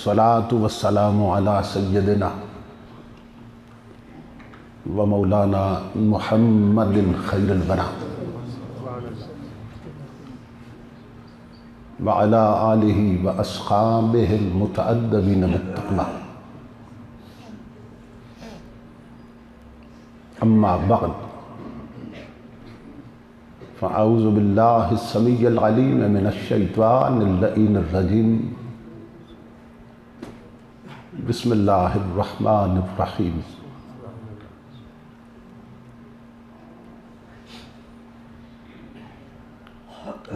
والصلاة والسلام علی سیدنا و مولانا محمد خیر الورا وعلی آلہ واصحابہ المتأدبین بالتقوی اما بعد فاعوذ باللہ السمیع العلیم من الشیطان اللعین الرجیم بسم اللہ الرحمن الرحیم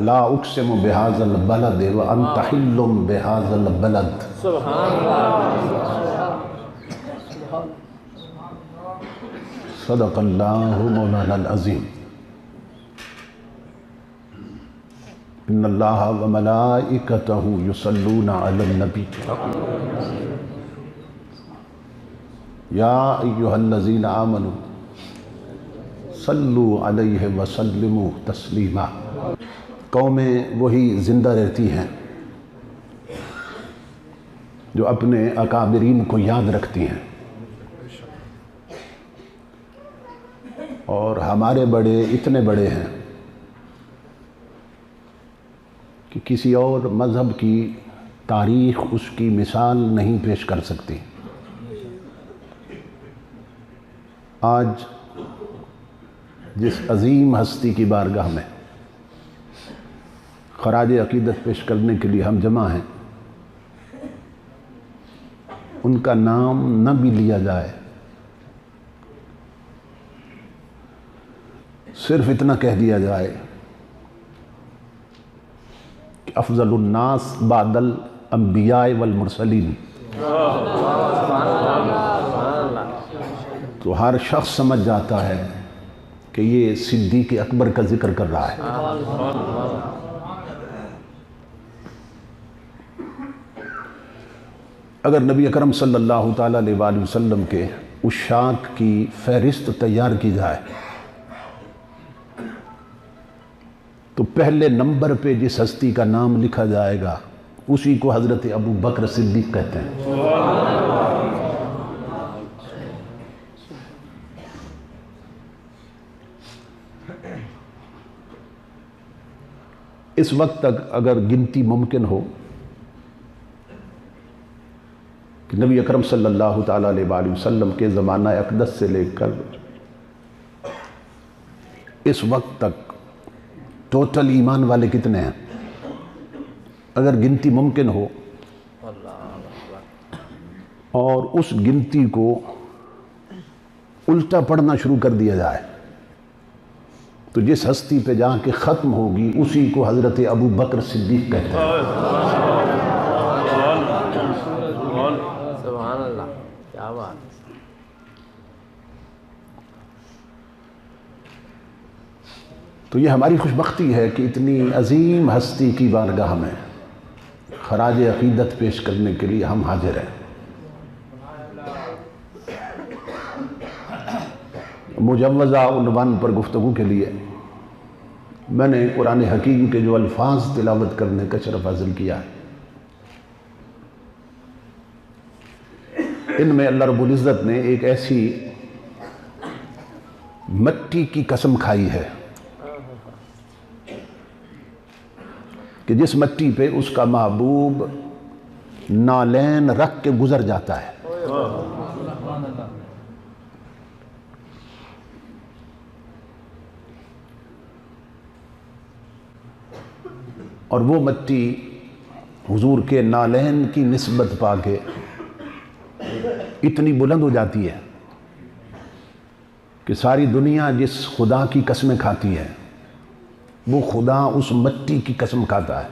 لا اقسم بهذا البلد وانت حل بهذا البلد سبحان اللہ صدق اللہ مولانا العظیم ان اللہ وملائکتہ یصلون علی النبی یا ایہا الذین آمنوا صلوا علیہ وسلموا تسلیما۔ قومیں وہی زندہ رہتی ہیں جو اپنے اکابرین کو یاد رکھتی ہیں، اور ہمارے بڑے اتنے بڑے ہیں کہ کسی اور مذہب کی تاریخ اس کی مثال نہیں پیش کر سکتی۔ آج جس عظیم ہستی کی بارگاہ میں خراج عقیدت پیش کرنے کے لیے ہم جمع ہیں، ان کا نام نہ بھی لیا جائے، صرف اتنا کہہ دیا جائے کہ افضل الناس بعد الانبیاء والمرسلین، تو ہر شخص سمجھ جاتا ہے کہ یہ صدیق اکبر کا ذکر کر رہا ہے۔ اگر نبی اکرم صلی اللہ تعالیٰ علیہ وآلہ وسلم کے عشاق کی فہرست تیار کی جائے تو پہلے نمبر پہ جس ہستی کا نام لکھا جائے گا اسی کو حضرت ابو بکر صدیق کہتے ہیں۔ اس وقت تک اگر گنتی ممکن ہو کہ نبی اکرم صلی اللہ تعالیٰ علیہ وآلہ وسلم کے زمانہ اقدس سے لے کر اس وقت تک ٹوٹل ایمان والے کتنے ہیں، اگر گنتی ممکن ہو اور اس گنتی کو الٹا پڑھنا شروع کر دیا جائے تو جس ہستی پہ جا کے ختم ہوگی اسی کو حضرت ابو بکر صدیق کہتے ہیں۔ سبحان اللہ، کیا بات۔ تو یہ ہماری خوش بختی ہے کہ اتنی عظیم ہستی کی بارگاہ میں خراج عقیدت پیش کرنے کے لیے ہم حاضر ہیں۔ مجوزہ عنوان پر گفتگو کے لیے میں نے قرآن حکیم کے جو الفاظ تلاوت کرنے کا شرف حاصل کیا ہے، ان میں اللہ رب العزت نے ایک ایسی مٹی کی قسم کھائی ہے کہ جس مٹی پہ اس کا محبوب نالین رکھ کے گزر جاتا ہے۔ اور وہ مٹی حضور کے نالین کی نسبت پا کے اتنی بلند ہو جاتی ہے کہ ساری دنیا جس خدا کی قسمیں کھاتی ہے وہ خدا اس مٹی کی قسم کھاتا ہے۔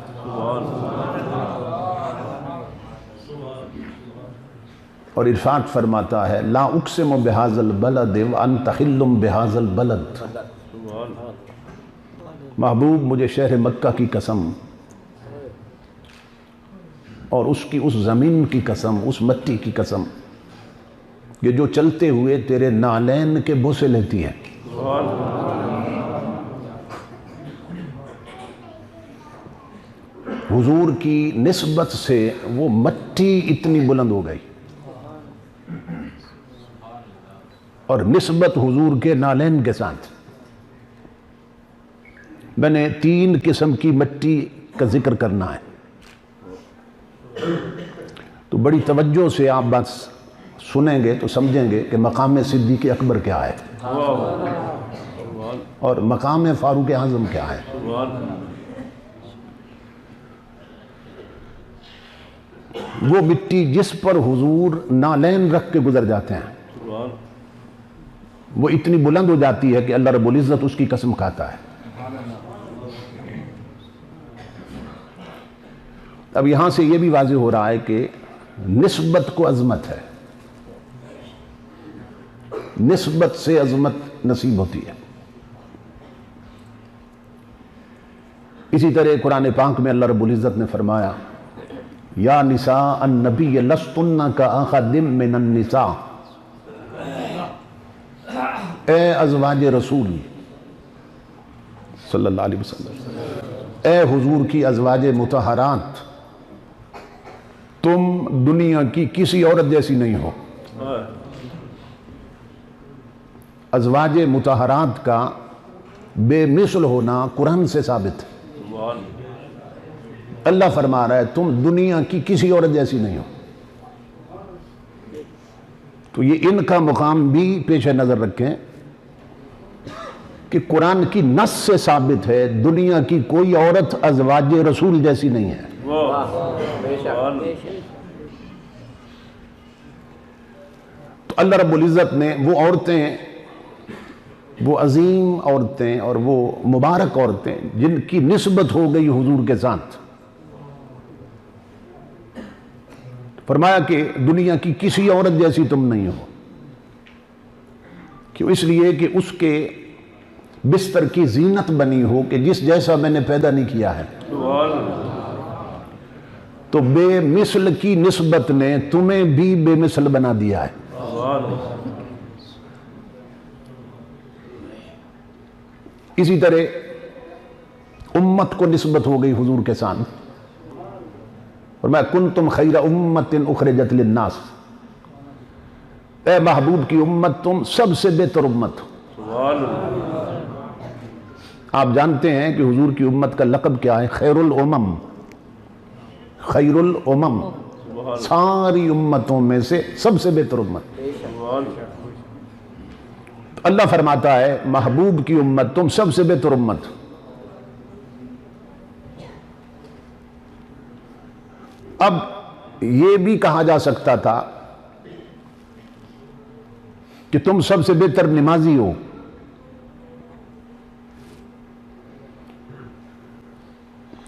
اور ارشاد فرماتا ہے لا اقسم بہذا البلد وانت حل بہذا البلد، محبوب مجھے شہر مکہ کی قسم اور اس کی اس زمین کی قسم، اس مٹی کی قسم کہ جو چلتے ہوئے تیرے نالین کے بوسے لیتی ہے۔ حضور کی نسبت سے وہ مٹی اتنی بلند ہو گئی، اور نسبت حضور کے نالین کے ساتھ۔ میں نے 3 قسم کی مٹی کا ذکر کرنا ہے، تو بڑی توجہ سے آپ بات سنیں گے تو سمجھیں گے کہ مقام صدیق اکبر کیا ہے اور مقام فاروق اعظم کیا ہے۔ وہ مٹی جس پر حضور نالین رکھ کے گزر جاتے ہیں وہ اتنی بلند ہو جاتی ہے کہ اللہ رب العزت اس کی قسم کھاتا ہے۔ اب یہاں سے یہ بھی واضح ہو رہا ہے کہ نسبت کو عظمت ہے، نسبت سے عظمت نصیب ہوتی ہے۔ اسی طرح قرآن پاک میں اللہ رب العزت نے فرمایا یا نساء النبی لستن کاحد من النساء، اے ازواج رسول صلی اللہ علیہ وسلم، اے حضور کی ازواج مطہرات، تم دنیا کی کسی عورت جیسی نہیں ہو۔ ازواج مطہرات کا بے مثل ہونا قرآن سے ثابت ہے۔ اللہ فرما رہا ہے تم دنیا کی کسی عورت جیسی نہیں ہو۔ تو یہ ان کا مقام بھی پیش نظر رکھیں کہ قرآن کی نص سے ثابت ہے دنیا کی کوئی عورت ازواج رسول جیسی نہیں ہے۔ تو اللہ رب العزت نے وہ عورتیں، وہ عظیم عورتیں اور وہ مبارک عورتیں جن کی نسبت ہو گئی حضور کے ساتھ، فرمایا کہ دنیا کی کسی عورت جیسی تم نہیں ہو۔ کیوں؟ اس لیے کہ اس کے بستر کی زینت بنی ہو کہ جس جیسا میں نے پیدا نہیں کیا ہے۔ تو بے مثل کی نسبت نے تمہیں بھی بے مثل بنا دیا ہے۔ اسی طرح امت کو نسبت ہو گئی حضور کے ساتھ، اور میں کنتم خیر امت اخرجت للناس، اے محبوب کی امت تم سب سے بہتر امت ہو۔ آپ جانتے ہیں کہ حضور کی امت کا لقب کیا ہے؟ خیر الامم، خیر الامم، ساری امتوں میں سے سب سے بہتر امت۔ اللہ فرماتا ہے محبوب کی امت تم سب سے بہتر امت۔ اب یہ بھی کہا جا سکتا تھا کہ تم سب سے بہتر نمازی ہو،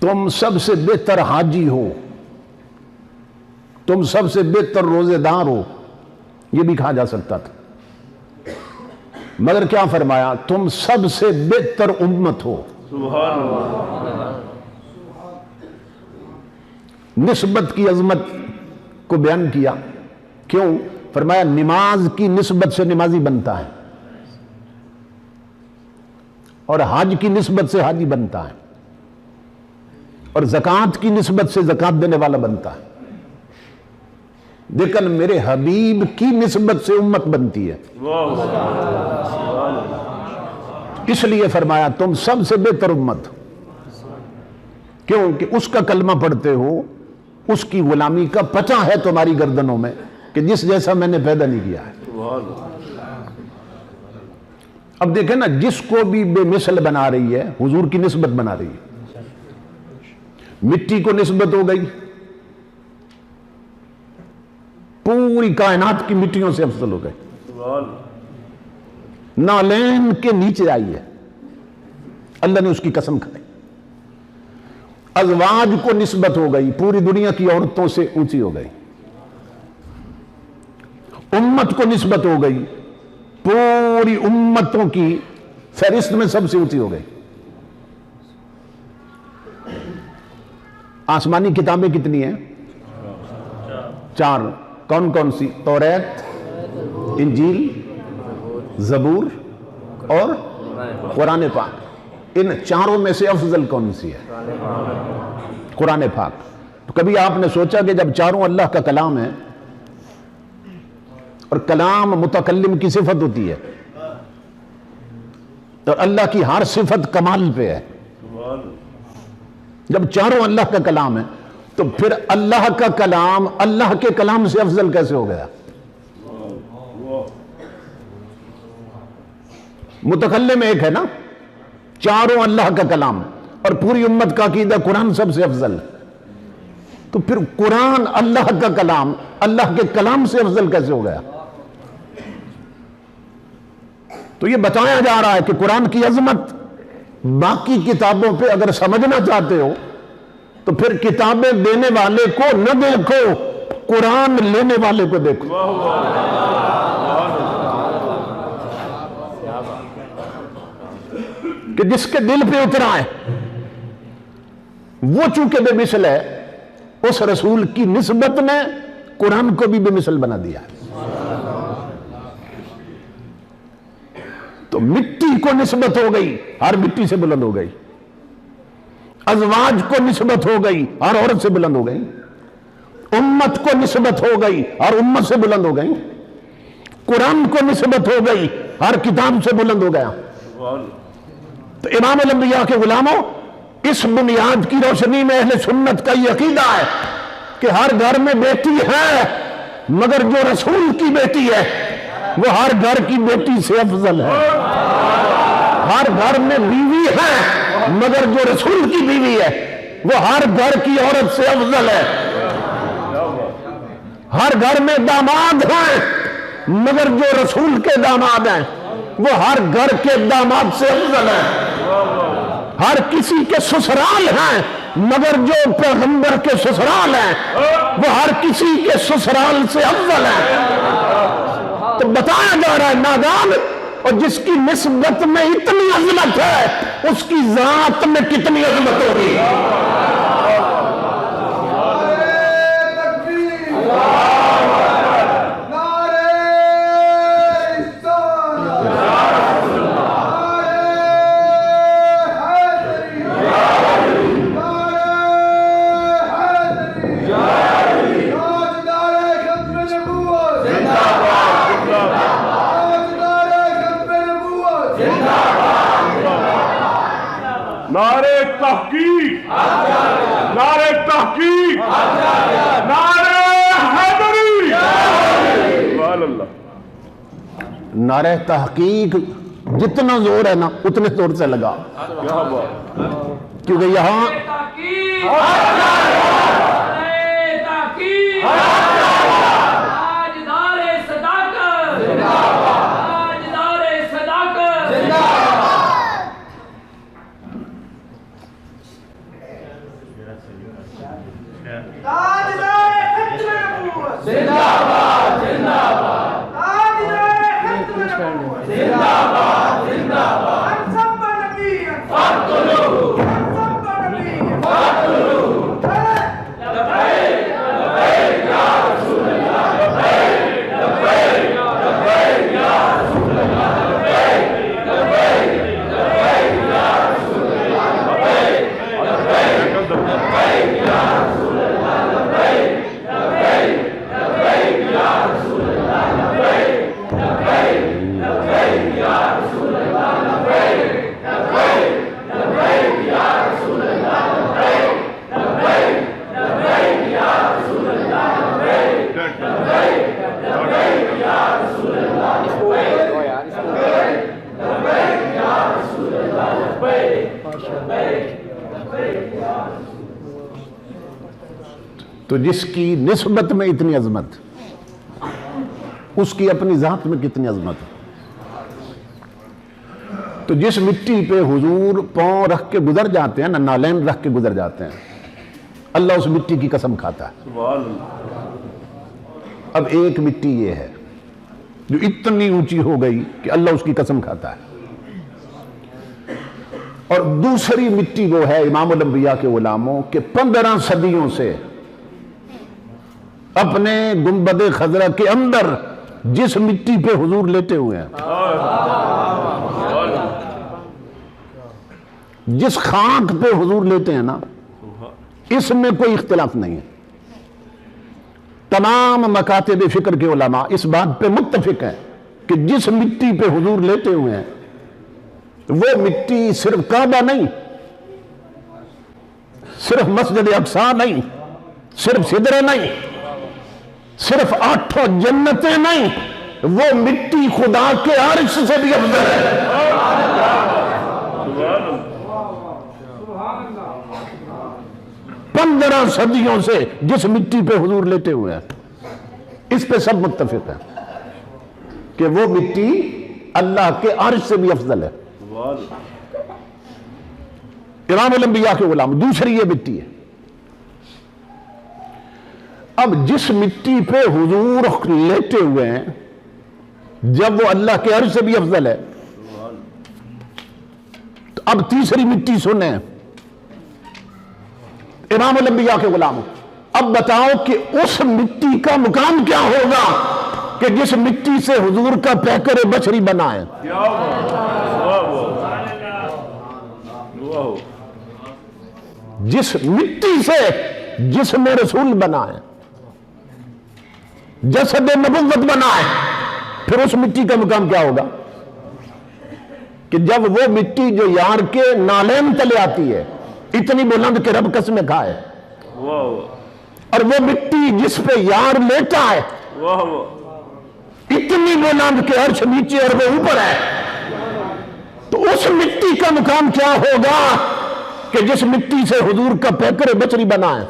تم سب سے بہتر حاجی ہو، تم سب سے بہتر روزے دار ہو، یہ بھی کہا جا سکتا تھا، مگر کیا فرمایا؟ تم سب سے بہتر امت ہو۔ سبحان اللہ۔ نسبت کی عظمت کو بیان کیا، کیوں؟ فرمایا نماز کی نسبت سے نمازی بنتا ہے، اور حج کی نسبت سے حاجی بنتا ہے، اور زکوٰۃ کی نسبت سے زکوٰۃ دینے والا بنتا ہے، لیکن میرے حبیب کی نسبت سے امت بنتی ہے۔ اس لیے فرمایا تم سب سے بہتر امت، کیوں کہ اس کا کلمہ پڑھتے ہو، اس کی غلامی کا پچا ہے تمہاری گردنوں میں کہ جس جیسا میں نے پیدا نہیں کیا ہے۔ اب دیکھیں نا، جس کو بھی بے مثل بنا رہی ہے حضور کی نسبت بنا رہی ہے۔ مٹی کو نسبت ہو گئی، پوری کائنات کی مٹیوں سے افضل ہو گئی، نالین کے نیچے آئی ہے، اللہ نے اس کی قسم کھائی۔ ازواج کو نسبت ہو گئی، پوری دنیا کی عورتوں سے اونچی ہو گئی۔ امت کو نسبت ہو گئی، پوری امتوں کی فہرست میں سب سے اونچی ہو گئی۔ آسمانی کتابیں کتنی ہیں؟ 4۔ کون کون سی؟ توریت، انجیل، زبور اور قرآن پاک۔ ان چاروں میں سے افضل کون سی ہے؟ قرآن پاک. تو کبھی آپ نے سوچا کہ جب چاروں اللہ کا کلام ہے اور کلام متکلم کی صفت ہوتی ہے اور اللہ کی ہر صفت کمال پہ ہے، جب چاروں اللہ کا کلام ہے تو پھر اللہ کا کلام اللہ کے کلام سے افضل کیسے ہو گیا؟ متکلم ایک ہے نا، چاروں اللہ کا کلام اور پوری امت کا عقیدہ قرآن سب سے افضل، تو پھر قرآن اللہ کا کلام اللہ کے کلام سے افضل کیسے ہو گیا؟ تو یہ بتایا جا رہا ہے کہ قرآن کی عظمت باقی کتابوں پہ اگر سمجھنا چاہتے ہو تو پھر کتابیں دینے والے کو نہ دیکھو، قرآن لینے والے کو دیکھو. کہ جس کے دل پہ اترا ہے وہ چونکہ بے مثل ہے، اس رسول کی نسبت نے قرآن کو بھی بے مثل بنا دیا ہے. تو مٹی کو نسبت ہو گئی، ہر مٹی سے بلند ہو گئی. ازواج کو نسبت ہو گئی، ہر عورت سے بلند ہو گئی. امت کو نسبت ہو گئی، ہر امت سے بلند ہو گئی. قرآن کو نسبت ہو گئی، ہر کتاب سے بلند ہو گیا. تو امام الانبیاء کے غلاموں، اس بنیاد کی روشنی میں اہل سنت کا یہ عقیدہ ہے کہ ہر گھر میں بیٹی ہے، مگر جو رسول کی بیٹی ہے وہ ہر گھر کی بیٹی سے افضل ہے. ہر گھر میں بیوی ہے، مگر جو رسول کی بیوی ہے وہ ہر گھر کی عورت سے افضل ہے. ہر گھر میں داماد ہیں، مگر جو رسول کے داماد ہیں وہ ہر گھر کے داماد سے افضل ہے. ہر کسی کے سسرال ہیں، مگر جو پیغمبر کے سسرال ہیں وہ ہر کسی کے سسرال سے افضل ہے. تو بتایا جا رہا ہے نادان، اور جس کی نسبت میں اتنی عظمت ہے اس کی ذات میں کتنی عظمت ہوگی. نعرے تحقیق، نعرے تحقیق، نعرے حیدری. سبحان اللہ. نعرہ تحقیق جتنا زور ہے نا اتنے زور سے لگا، کیا بات. کیونکہ یہاں تو جس کی نسبت میں اتنی عظمت، اس کی اپنی ذات میں کتنی عظمت. تو جس مٹی پہ حضور پاؤں رکھ کے گزر جاتے ہیں نا، نالین رکھ کے گزر جاتے ہیں، اللہ اس مٹی کی قسم کھاتا ہے. سبحان اللہ. اب ایک مٹی یہ ہے جو اتنی اونچی ہو گئی کہ اللہ اس کی قسم کھاتا ہے، اور دوسری مٹی وہ ہے امام الانبیاء کے غلاموں کہ 15 صدیوں سے اپنے گنبد خضرا کے اندر جس مٹی پہ حضور لیٹے ہوئے ہیں، جس خاک پہ حضور لیتے ہیں نا، اس میں کوئی اختلاف نہیں ہے. تمام مکاتب فکر کے علماء اس بات پہ متفق ہیں کہ جس مٹی پہ حضور لیٹے ہوئے ہیں وہ مٹی صرف کعبہ نہیں، صرف مسجد اقصی نہیں، صرف سدرہ نہیں، صرف 8 جنتیں نہیں، وہ مٹی خدا کے عرش سے بھی افضل ہے. 15 صدیوں سے جس مٹی پہ حضور لیٹے ہوئے ہیں اس پہ سب متفق ہیں کہ وہ مٹی اللہ کے عرش سے بھی افضل ہے. امام الانبیاء کے غلام. دوسری یہ مٹی ہے. اب جس مٹی پہ حضور لیٹے ہوئے ہیں جب وہ اللہ کے عرش سے بھی افضل ہے تو اب تیسری مٹی سنیں امام الانبیاء کے غلام. اب بتاؤ کہ اس مٹی کا مقام کیا ہوگا کہ جس مٹی سے حضور کا پیکر بشری بنا ہے. جس مٹی سے جسم رسول بنا ہے، جسد نبوت بنا ہے، پھر اس مٹی کا مقام کیا ہوگا کہ جب وہ مٹی جو یار کے نالین تلے آتی ہے اتنی بلند کہ رب قسمیں کھائے، اور وہ مٹی جس پہ یار لیٹا ہے اتنی بلند کہ عرش نیچے اور وہ اوپر ہے، تو اس مٹی کا مقام کیا ہوگا کہ جس مٹی سے حضور کا پیکر بچری بنا ہے.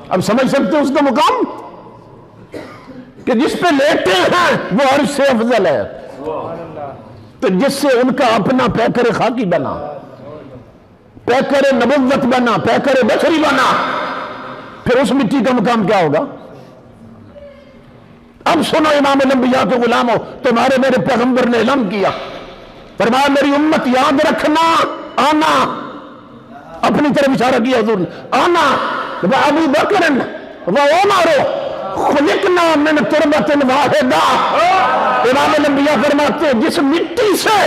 اب سمجھ سکتے ہیں اس کا مقام کہ جس پہ لیٹے ہیں وہ عرش سے افضل ہے. تو جس سے ان کا اپنا پیکر خاکی بنا، پیکر نبوت بنا، پیکر بشری بنا، پھر اس مٹی کا مقام کیا ہوگا. اب سنو امام الانبیاء کے غلاموں، تمہارے میرے پیغمبر نے اعلان کیا، فرمایا میری امت یاد رکھنا، آنا، اپنی طرف اشارہ کیا حضور نے، آنا ابو بکر و عمر خلقنا من تربۃ واحدہ. امام الانبیاء فرماتے ہیں جس مٹی سے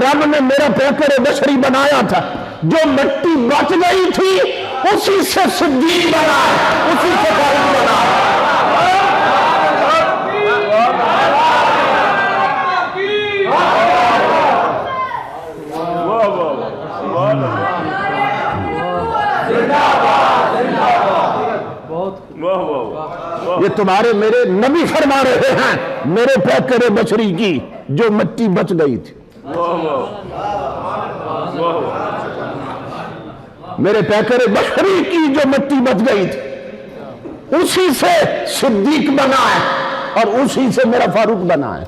رب نے میرا پیکر بشری بنایا تھا، جو مٹی بچ گئی تھی اسی سے صدیق بنا، اسی سے فاروق بنا. یہ تمہارے میرے نبی فرما رہے ہیں میرے پیکر بشری کی جو مٹی بچ گئی تھی، میرے پیکر بشری کی جو مٹی بچ گئی تھی اسی سے صدیق بنا ہے اور اسی سے میرا فاروق بنا ہے.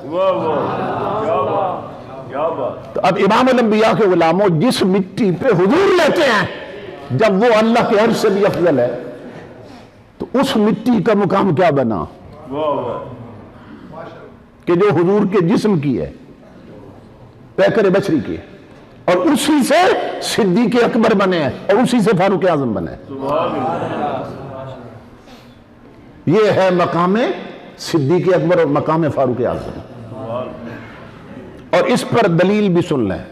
تو اب امام الانبیاء کے غلاموں جس مٹی پہ حضور لیتے ہیں جب وہ اللہ کے عرش سے بھی افضل ہے تو اس مٹی کا مقام کیا بنا کہ جو حضور کے جسم کی ہے، پیکر بشری کی ہے، اور اسی سے صدیق اکبر بنے ہیں اور اسی سے فاروق اعظم بنے. یہ ہے مقام صدیق اکبر اور مقام فاروق اعظم. اور اس پر دلیل بھی سن لیں،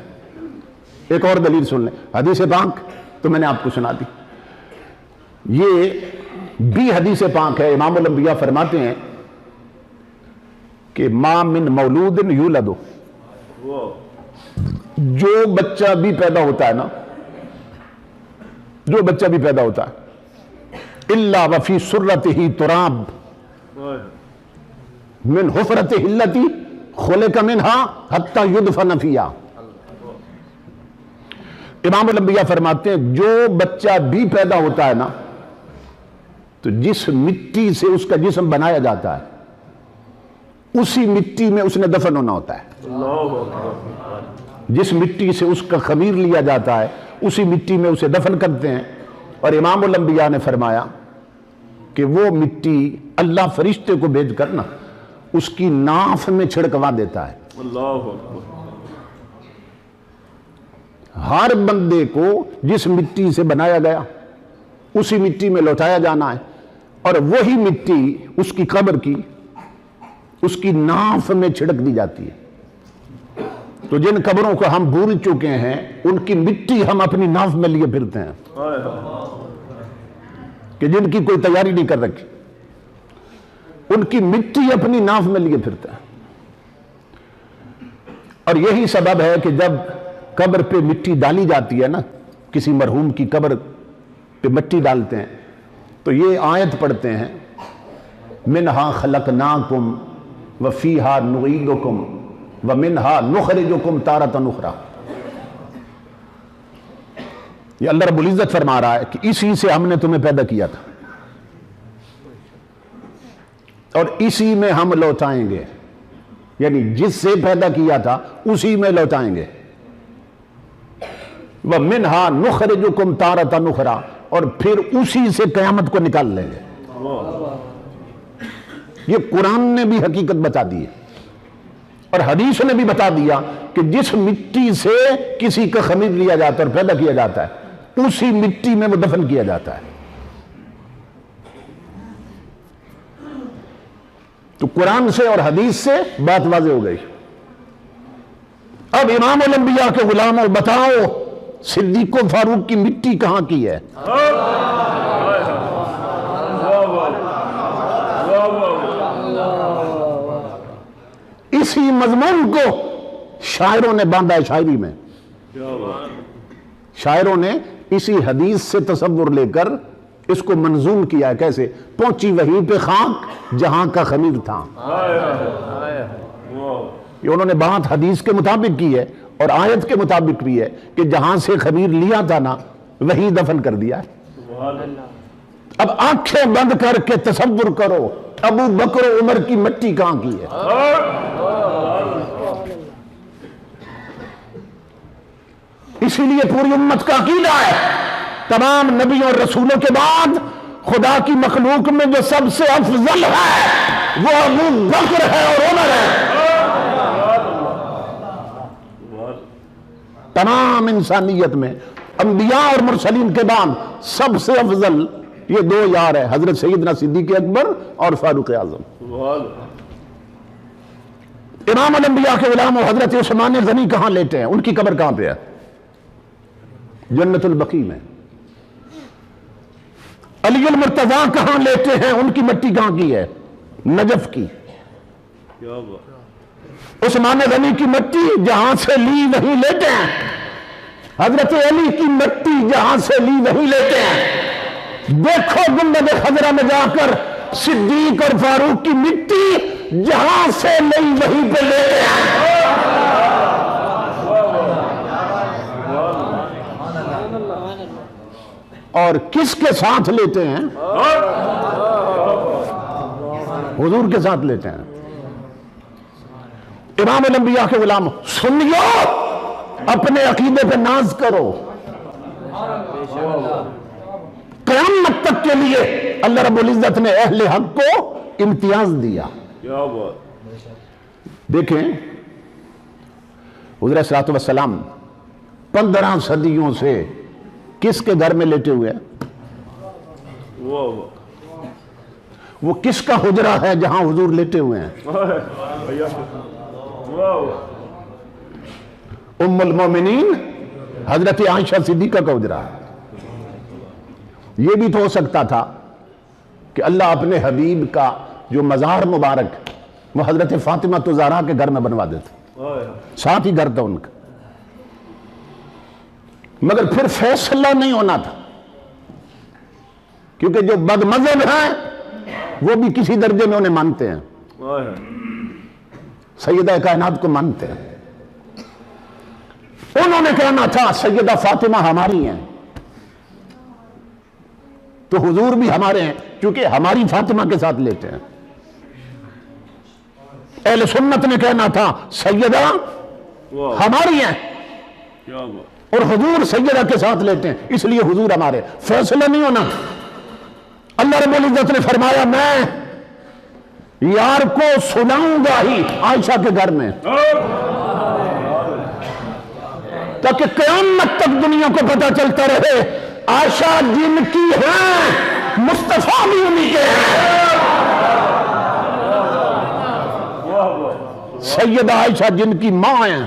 ایک اور دلیل سن لیں. حدیث پاک تو میں نے آپ کو سنا دی، یہ بھی حدیث پاک ہے. امام الانبیاء فرماتے ہیں کہ ما من مولود یولد، جو بچہ بھی پیدا ہوتا ہے نا، جو بچہ بھی پیدا ہوتا ہے، الا وفی سرتہ تراب من حفرتہ التی خلق منہا حتی یدفن فیہا. امام الانبیاء فرماتے ہیں جو بچہ بھی پیدا ہوتا ہے نا تو جس مٹی سے اس کا جسم بنایا جاتا ہے اسی مٹی میں اس نے دفن ہونا ہوتا ہے. جس مٹی سے اس کا خمیر لیا جاتا ہے اسی مٹی میں اسے دفن کرتے ہیں. اور امام الانبیاء نے فرمایا کہ وہ مٹی اللہ فرشتے کو بھیج کر نا اس کی ناف میں چھڑکوا دیتا ہے. ہر بندے کو جس مٹی سے بنایا گیا اسی مٹی میں لوٹایا جانا ہے، اور وہی مٹی اس کی قبر کی اس کی ناف میں چھڑک دی جاتی ہے. تو جن قبروں کو ہم بھول چکے ہیں ان کی مٹی ہم اپنی ناف میں لیے پھرتے ہیں کہ جن کی کوئی تیاری نہیں کر رکھی، ان کی مٹی اپنی ناف میں لیے پھرتے ہیں۔ اور یہی سبب ہے کہ جب قبر پہ مٹی ڈالی جاتی ہے نا، کسی مرحوم کی قبر پہ مٹی ڈالتے ہیں تو یہ آیت پڑھتے ہیں، منہا خلقناکم وفیہا نعیدکم ومنہا نخرجکم تارۃ اخری۔ یہ اللہ رب العزت فرما رہا ہے کہ اسی سے ہم نے تمہیں پیدا کیا تھا اور اسی میں ہم لوٹائیں گے، یعنی جس سے پیدا کیا تھا اسی میں لوٹائیں گے۔ وَمِنْهَا نُخْرِجُكُمْ تَارَةً أُخْرَىٰ، اور پھر اسی سے قیامت کو نکال لیں گے۔ یہ قرآن نے بھی حقیقت بتا دی ہے اور حدیث نے بھی بتا دیا کہ جس مٹی سے کسی کا خمیر لیا جاتا ہے اور پیدا کیا جاتا ہے اسی مٹی میں وہ دفن کیا جاتا ہے۔ تو قرآن سے اور حدیث سے بات واضح ہو گئی۔ اب امام الانبیاء کے غلاموں بتاؤ صدیق و فاروق کی مٹی کہاں کی ہے؟ اسی مضمون کو شاعروں نے باندھا ہے شاعری میں۔ شاعروں نے اسی حدیث سے تصور لے کر اس کو منظوم کیا ہے۔ کیسے؟ پہنچی وہیں پہ خاک جہاں کا خمیر تھا۔ یہ انہوں نے بات حدیث کے مطابق کی ہے اور آیت کے مطابق بھی ہے کہ جہاں سے خمیر لیا تھا نا وہیں دفن کر دیا ہے۔ اب آنکھیں بند کر کے تصور کرو ابو بکر و عمر کی مٹی کہاں کی ہے؟ اسی لیے پوری امت کا عقیدہ ہے تمام نبیوں اور رسولوں کے بعد خدا کی مخلوق میں جو سب سے افضل ہے وہ ابو بکر ہے اور عمر ہے۔ تمام انسانیت میں انبیاء اور مرسلین کے بعد سب سے افضل یہ دو یار ہے، حضرت سیدنا صدیق اکبر اور فاروق اعظم۔ امام الانبیاء کے غلام و حضرت عثمان غنی کہاں لیٹے ہیں؟ ان کی قبر کہاں پہ ہے؟ جنت البقیع میں۔ علی المرتضیٰ کہاں لیٹے ہیں؟ ان کی مٹی کہاں کی ہے؟ نجف کی۔ عثمان غنی کی مٹی جہاں سے لی وہیں لیٹے ہیں، حضرت علی کی مٹی جہاں سے لی وہیں لیٹے ہیں۔ دیکھو گنبد خضرا میں جا کر صدیق اور فاروق کی مٹی جہاں سے لی وہیں پہ لیٹے ہیں۔ اور کس کے ساتھ لیتے ہیں؟ حضور کے ساتھ لیتے ہیں۔ امام الانبیاء کے غلام سنیو اپنے عقیدے پہ ناز کرو، قیامت تک کے لیے اللہ رب العزت نے اہل حق کو امتیاز دیا۔ دیکھیں حضور صلی اللہ علیہ وسلم 15 صدیوں سے کس کے گھر میں لیٹے ہوئے ہیں؟ وہ کس کا حجرہ ہے جہاں حضور لیٹے ہوئے ہیں؟ ام المومنین حضرت عائشہ صدیقہ کا حجرہ ہے۔ یہ بھی تو ہو سکتا تھا کہ اللہ اپنے حبیب کا جو مزار مبارک وہ حضرت فاطمہ الزہرا کے گھر میں بنوا دیتے، ساتھ ہی گھر تھا ان کا، مگر پھر فیصلہ نہیں ہونا تھا کیونکہ جو بد مذہب ہیں وہ بھی کسی درجے میں انہیں مانتے ہیں، سیدہ کائنات کو مانتے ہیں۔ انہوں نے کہنا تھا سیدہ فاطمہ ہماری ہیں تو حضور بھی ہمارے ہیں کیونکہ ہماری فاطمہ کے ساتھ لیتے ہیں۔ اہل سنت نے کہنا تھا سیدہ ہماری ہیں اور حضور سیدہ کے ساتھ لیتے ہیں اس لیے حضور ہمارے۔ فیصلہ نہیں ہونا۔ اللہ رب العزت نے فرمایا میں یار کو سناؤں گا ہی عائشہ کے گھر میں تاکہ قیامت تک دنیا کو پتہ چلتا رہے عائشہ جن کی ہیں مصطفیٰ بھی انہی کے ہیں۔ سیدہ عائشہ جن کی ماں ہیں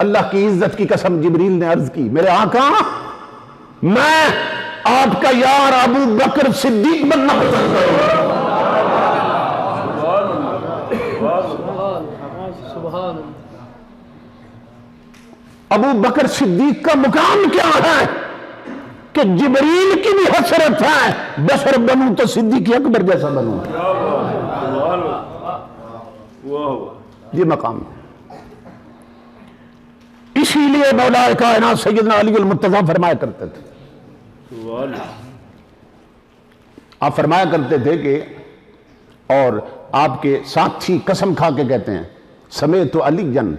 اللہ کی عزت کی قسم جبریل نے عرض کی میرے آقا میں آپ کا یار ابو بکر صدیق بننا پسند کروں. ابو بکر صدیق کا مقام کیا ہے کہ جبریل کی بھی حسرت ہے بشر بنوں تو صدیق اکبر جیسا بنوں. یہ مقام ہے. اسی لیے مولا کائنات سیدنا علی المرتضیٰ فرمایا کرتے تھے آپ فرمایا کرتے تھے کہ اور آپ کے ساتھی قسم کھا کے کہتے ہیں سمیت علی جن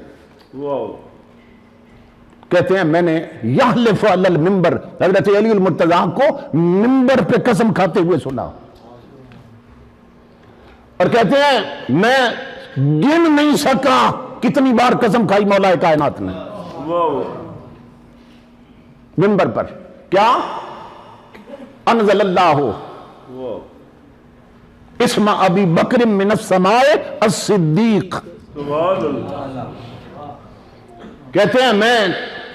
کہتے ہیں میں نے یحلف علی المنبر حضرت علی المرتضیٰ کو منبر پہ قسم کھاتے ہوئے سنا اور کہتے ہیں میں گن نہیں سکا کتنی بار قسم کھائی مولا کائنات نے منبر پر کیا انزل اللہ اسم ابی بکر من السماء الصدیق. کہتے ہیں میں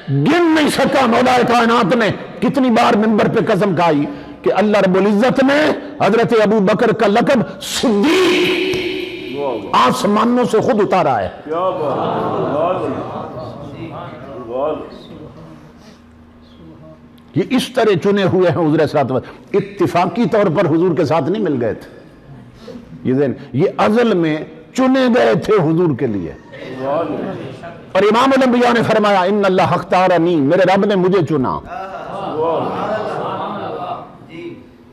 گن نہیں سکا مولا کائنات نے کتنی بار منبر پہ قسم کھائی کہ اللہ رب العزت نے حضرت ابو بکر کا لقب صدیق آسمانوں سے خود اتارا ہے. یہ اس طرح چنے ہوئے ہیں حضور صلی اللہ علیہ وسلم اتفاقی طور پر حضور کے ساتھ نہیں مل گئے تھے. یہ ازل میں چنے گئے تھے حضور کے لیے. اور امام الانبیاء نے فرمایا ان اللہ اختارنی میرے رب نے مجھے چنا.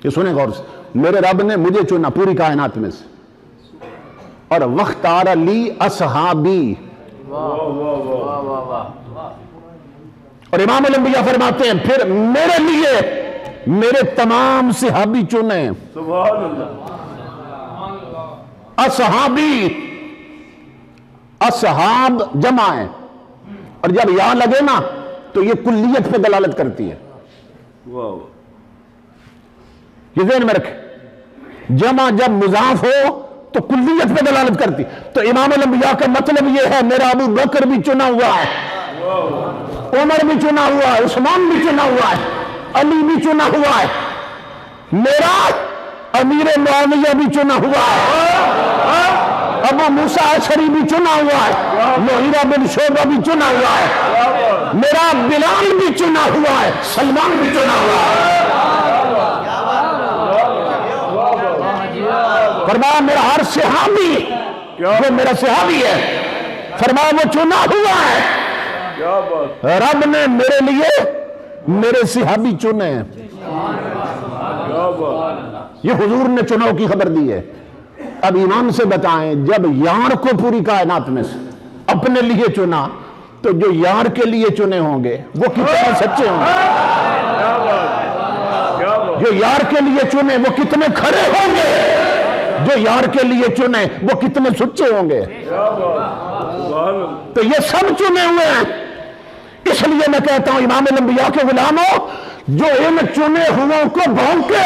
یہ سنیں غور سے میرے رب نے مجھے چنا پوری کائنات میں سے اور واختار لی اصحابی. اور امام الانبیاء فرماتے ہیں پھر میرے لیے میرے تمام صحابی چنے. سبحان اللہ. اصحابی اصحاب جمع ہے اور جب یہاں لگے نا تو یہ کلیت پہ دلالت کرتی ہے. یہ ذہن میں رکھیں جمع جب مضاف ہو تو کلیت پہ دلالت کرتی. تو امام الانبیاء کا مطلب یہ ہے میرا ابو بکر بھی چنا ہوا ہے عمر بھی چنا ہوا ہے عثمان بھی چنا ہوا ہے علی بھی چنا ہوا ہے میرا امیر معاویہ بھی چنا ہوا ہے ابو موسیٰ اشعری بھی چنا ہوا ہے مغیرہ بن شعبہ بھی چنا ہوا ہے میرا بلال بھی چنا ہوا ہے سلمان بھی چنا ہوا ہے. فرمایا میرا ہر صحابی جو میرا صحابی ہے فرمایا وہ چنا ہوا ہے. رب نے میرے لیے میرے صحابی چنے ہیں. یہ حضور نے چناؤ کی خبر دی ہے. اب ایمان سے بتائیں جب یار کو پوری کائنات میں سے اپنے لیے چنا تو جو یار کے لیے چنے ہوں گے وہ کتنے سچے ہوں گے. جو یار کے لیے چنے وہ کتنے کھڑے ہوں گے. جو یار کے لیے چنے وہ کتنے سچے ہوں گے. تو یہ سب چنے ہوئے ہیں. اس لیے میں کہتا ہوں امام الانبیاء کے غلاموں جو ان چنے ہوئوں کو بھونکے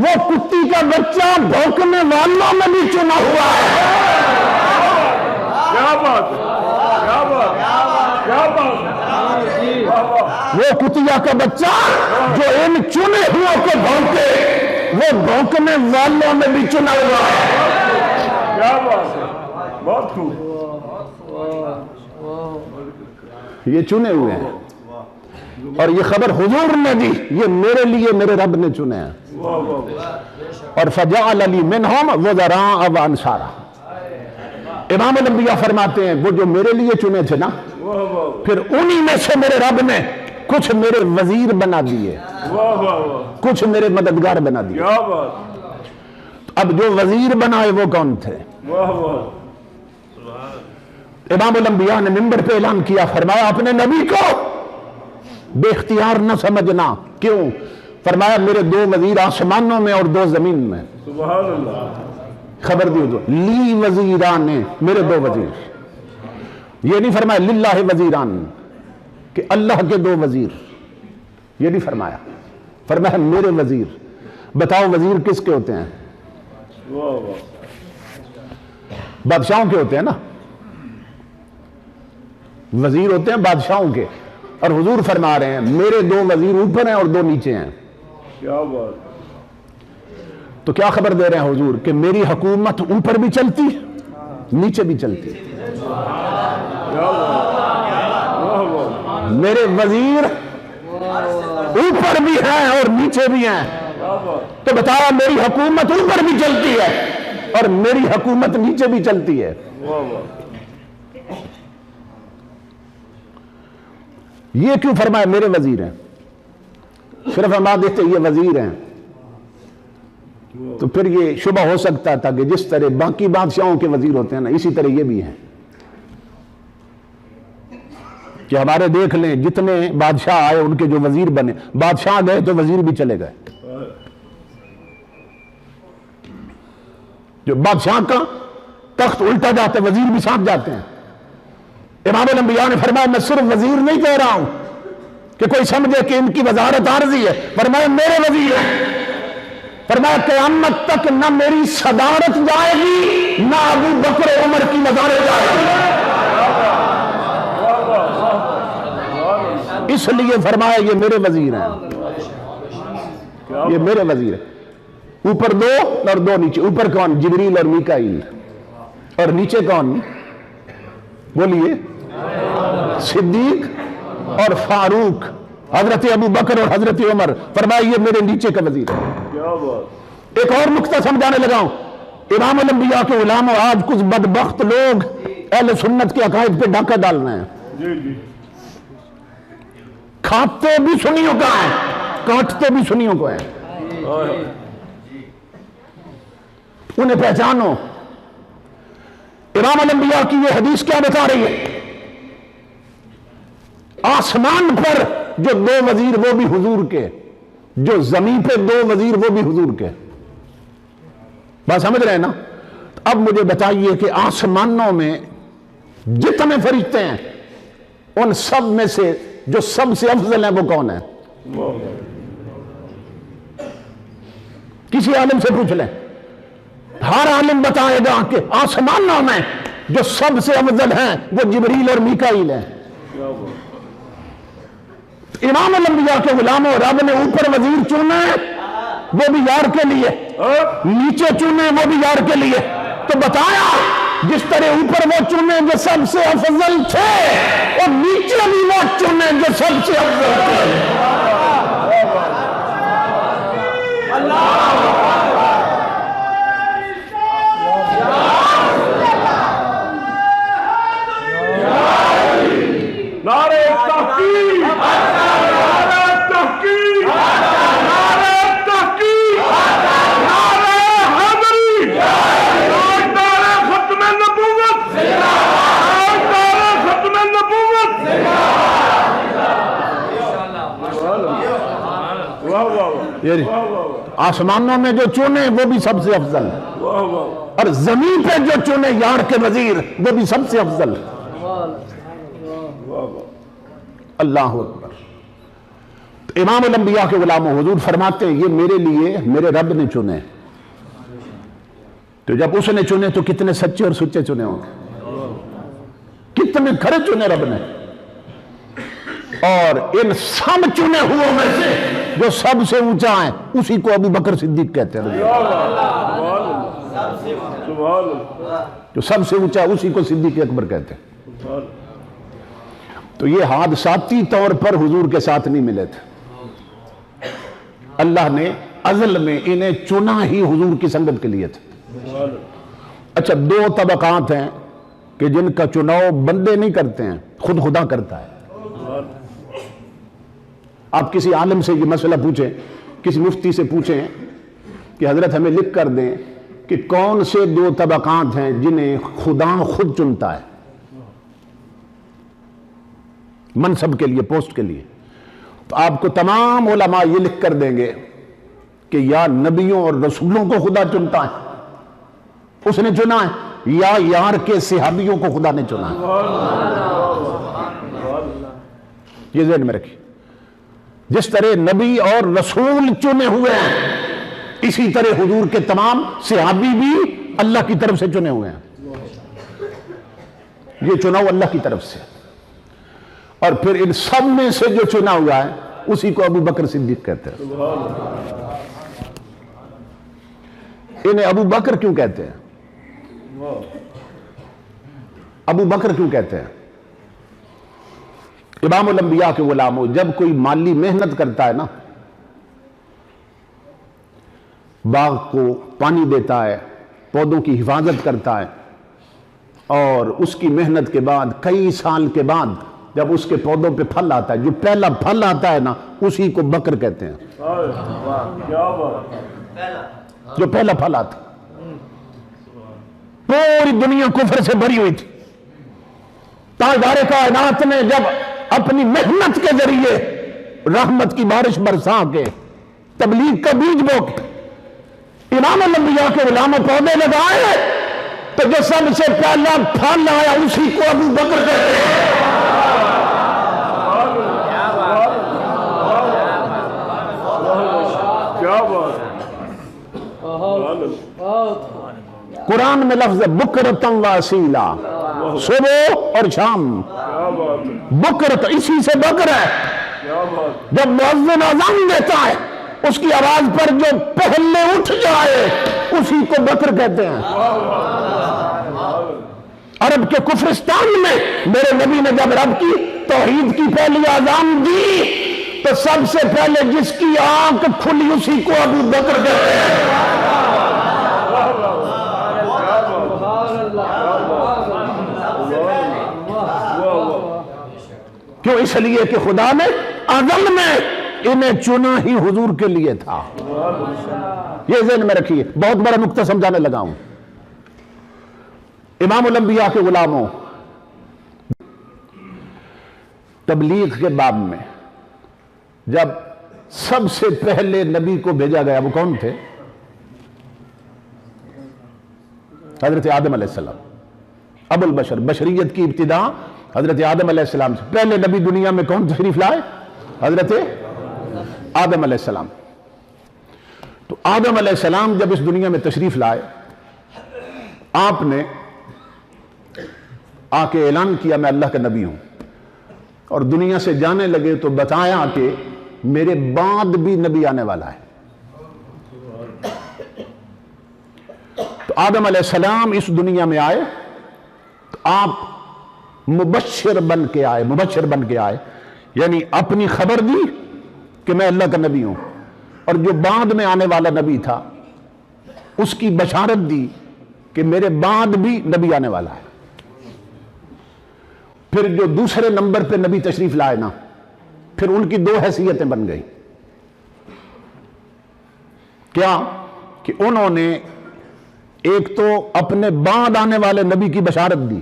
وہ کتی کا بچہ بھونکنے والوں میں بھی چنا ہوا ہے. کیا بات ہے. وہ کتیا کا بچہ جو ان چنے ہوئوں کو بھونکے وہ بھونکنے والوں میں بھی چنا ہوا ہے. کیا بات ہے. بہت خوب. یہ چنے ہوئے ہیں اور یہ خبر حضور نے دی یہ میرے لیے میرے رب نے چنے ہیں. اور فجعل لی منہم وزراء وانصارا. امام الانبیاء فرماتے ہیں وہ جو میرے لیے چنے تھے نا پھر انہی میں سے میرے رب نے کچھ میرے وزیر بنا دیے کچھ میرے مددگار بنا دیے. اب جو وزیر بنائے وہ کون تھے. امام الانبیاء نے منبر پہ اعلان کیا فرمایا اپنے نبی کو بے اختیار نہ سمجھنا. کیوں؟ فرمایا میرے 2 وزیر آسمانوں میں اور 2 زمین میں. سبحان اللہ. خبر دی تو لی وزیران میرے 2 وزیر. یہ نہیں فرمایا للہ وزیران کہ اللہ کے 2 وزیر. یہ نہیں فرمایا. فرمایا میرے وزیر. بتاؤ وزیر کس کے ہوتے ہیں؟ بادشاہوں کے ہوتے ہیں نا. وزیر ہوتے ہیں بادشاہوں کے، اور حضور فرما رہے ہیں میرے 2 وزیر اوپر ہیں اور 2 نیچے ہیں۔ کیا بات، تو کیا خبر دے رہے ہیں حضور کہ میری حکومت اوپر بھی چلتی نیچے بھی چلتی، کیا بات، واہ واہ، میرے وزیر اوپر بھی ہیں اور نیچے بھی ہیں۔ کیا بات، تو بتایا میری حکومت اوپر بھی چلتی ہے اور میری حکومت نیچے بھی چلتی ہے۔ واہ واہ، یہ کیوں فرمایا میرے وزیر ہیں؟ صرف ہم آ دیتے یہ وزیر ہیں تو پھر یہ شبہ ہو سکتا تھا کہ جس طرح باقی بادشاہوں کے وزیر ہوتے ہیں نا، اسی طرح یہ بھی ہیں کہ ہمارے دیکھ لیں جتنے بادشاہ آئے ان کے جو وزیر بنے، بادشاہ گئے تو وزیر بھی چلے گئے۔ جو بادشاہ کا تخت الٹا جاتا ہے وزیر بھی ساتھ جاتے ہیں۔ امام الانبیاء نے فرمایا میں صرف وزیر نہیں کہہ رہا ہوں کہ کوئی سمجھے کہ ان کی وزارت عارضی ہے، فرمایا میرے وزیر ہیں۔ فرمایا قیامت تک نہ میری صدارت جائے گی نہ ابو بکر عمر کی وزارت جائے گی، اس لیے فرمایا یہ میرے وزیر ہیں، یہ میرے وزیر ہیں۔ اوپر 2 اور 2 نیچے۔ اوپر کون؟ جبریل اور میکائیل، اور نیچے کون؟ بولیے، صدیق اور فاروق، حضرت ابو بکر اور حضرت عمر۔ فرمایا یہ میرے نیچے کا وزیر ہے۔ کیا بات، ایک اور نقطہ سمجھانے لگا ہوں، امام الانبیاء کے علماء آج کچھ بدبخت لوگ اہل سنت کے عقائد پہ ڈاکہ ڈال رہے ہیں، جی جی، کھاتے بھی سنیوں کا ہیں کاٹتے بھی سنیوں کو ہیں۔ انہیں پہچانو۔ امام الانبیاء کی یہ حدیث کیا بتا رہی ہے؟ آسمان پر جو 2 وزیر وہ بھی حضور کے، جو زمین پہ 2 وزیر وہ بھی حضور کے۔ بات سمجھ رہے ہیں نا؟ اب مجھے بتائیے کہ آسمانوں میں جتنے فرشتے ہیں ان سب میں سے جو سب سے افضل ہیں وہ کون ہے؟ کسی عالم سے پوچھ لیں، ہر عالم بتائے گا کہ آسمانوں میں جو سب سے افضل ہیں وہ جبریل اور میکائیل ہیں۔ امام الانبیاء کے غلاموں، رب نے اوپر وزیر چنے وہ بھی یار کے لیے، نیچے چنے وہ بھی یار کے لیے۔ تو بتایا جس طرح اوپر وہ چنے جو سب سے افضل تھے اور نیچے بھی وہ چنے جو سب سے افضل تھے۔ نعرہ تحقیق، نعرہ تحقیق، نعرہ تحقیق، نعرہ حیدری، نعرہ ختم نبوت، نعرہ ختم نبوت۔ واہ واہ یہ آسمانوں میں جو چنے وہ بھی سب سے افضل، واہ واہ، اور زمین پہ جو چنے یار کے وزیر وہ بھی سب سے افضل۔ اللہ اکبر۔ امام الانبیاء کے غلاموں، حضور فرماتے ہیں یہ میرے لیے میرے رب نے چنے، تو جب اس نے چنے تو کتنے سچے اور سچے چنے ہوں گے، کتنے کھرے چنے رب نے۔ اور ان سب چنے ہوئے میں سے جو سب سے اونچا ہے اسی کو ابو بکر صدیق کہتے ہیں۔ سبحان اللہ، جو سب سے اونچا اسی کو صدیق اکبر کہتے ہیں۔ تو یہ حادثاتی طور پر حضور کے ساتھ نہیں ملے تھے، اللہ نے ازل میں انہیں چنا ہی حضور کی سنگت کے لیے تھے۔ اچھا، 2 طبقات ہیں کہ جن کا چناؤ بندے نہیں کرتے ہیں، خود خدا کرتا ہے۔ آپ کسی عالم سے یہ مسئلہ پوچھیں، کسی مفتی سے پوچھیں کہ حضرت ہمیں لکھ کر دیں کہ کون سے 2 طبقات ہیں جنہیں خدا خود چنتا ہے منصب کے لیے، پوسٹ کے لیے، تو آپ کو تمام علماء یہ لکھ کر دیں گے کہ یا نبیوں اور رسولوں کو خدا چنتا ہے، اس نے چنا ہے، یا یار کے صحابیوں کو خدا نے چنا ہے۔ یہ ذہن میں رکھیے، جس طرح نبی اور رسول چنے ہوئے ہیں اسی طرح حضور کے تمام صحابی بھی اللہ کی طرف سے چنے ہوئے ہیں۔ یہ چناؤ اللہ کی طرف سے۔ اور پھر ان سب میں سے جو چنا ہوا ہے اسی کو ابو بکر صدیق کہتے ہیں. انہیں ابو بکر کیوں کہتے ہیں؟ ابو بکر کیوں کہتے ہیں؟ امام الانبیاء کے غلام ہو، جب کوئی مالی محنت کرتا ہے نا، باغ کو پانی دیتا ہے، پودوں کی حفاظت کرتا ہے، اور اس کی محنت کے بعد کئی سال کے بعد جب اس کے پودوں پہ پھل آتا ہے، جو پہلا پھل آتا ہے نا اسی کو بکر کہتے ہیں. جو پہلا پھل آتا. پوری دنیا کفر سے بھری ہوئی تھی، تاجدار کائنات نے جب اپنی محنت کے ذریعے رحمت کی بارش برسا کے تبلیغ کا بیج بو کے امام الانبیاء کے غلام پودے لگائے، تو جو سب سے پہلا پھل آیا اسی کو ابو بکر کہتے ہیں. قرآن میں لفظ بکرتم واسیلا، صبح اور شام. بکرت اسی سے بکر ہے. جب مؤذن اذان دیتا ہے اس کی آواز پر جو پہلے اٹھ جائے اسی کو بکر کہتے ہیں. عرب کے کفرستان میں میرے نبی نے جب رب کی توحید کی پہلی اذان دی تو سب سے پہلے جس کی آنکھ کھلی اسی کو ابو بکر کہتے ہیں. کیوں؟ اس لیے کہ خدا نے ازل میں انہیں چنا ہی حضور کے لیے تھا. یہ ذہن میں رکھیے، بہت بڑا نقطہ سمجھانے لگا ہوں. امام الانبیاء کے غلاموں، تبلیغ کے باب میں جب سب سے پہلے نبی کو بھیجا گیا وہ کون تھے؟ حضرت آدم علیہ السلام. ابو البشر، بشریت کی ابتدا حضرت آدم علیہ السلام سے. پہلے نبی دنیا میں کون تشریف لائے؟ حضرت آدم علیہ السلام. تو آدم علیہ السلام جب اس دنیا میں تشریف لائے، آپ نے آ کے اعلان کیا میں اللہ کا نبی ہوں، اور دنیا سے جانے لگے تو بتایا کہ میرے بعد بھی نبی آنے والا ہے. تو آدم علیہ السلام اس دنیا میں آئے تو آپ مبشر بن کے آئے، یعنی اپنی خبر دی کہ میں اللہ کا نبی ہوں، اور جو بعد میں آنے والا نبی تھا اس کی بشارت دی کہ میرے بعد بھی نبی آنے والا ہے. پھر جو دوسرے نمبر پہ نبی تشریف لائے نا، پھر ان کی دو حیثیتیں بن گئی. کیا؟ کہ انہوں نے ایک تو اپنے بعد آنے والے نبی کی بشارت دی،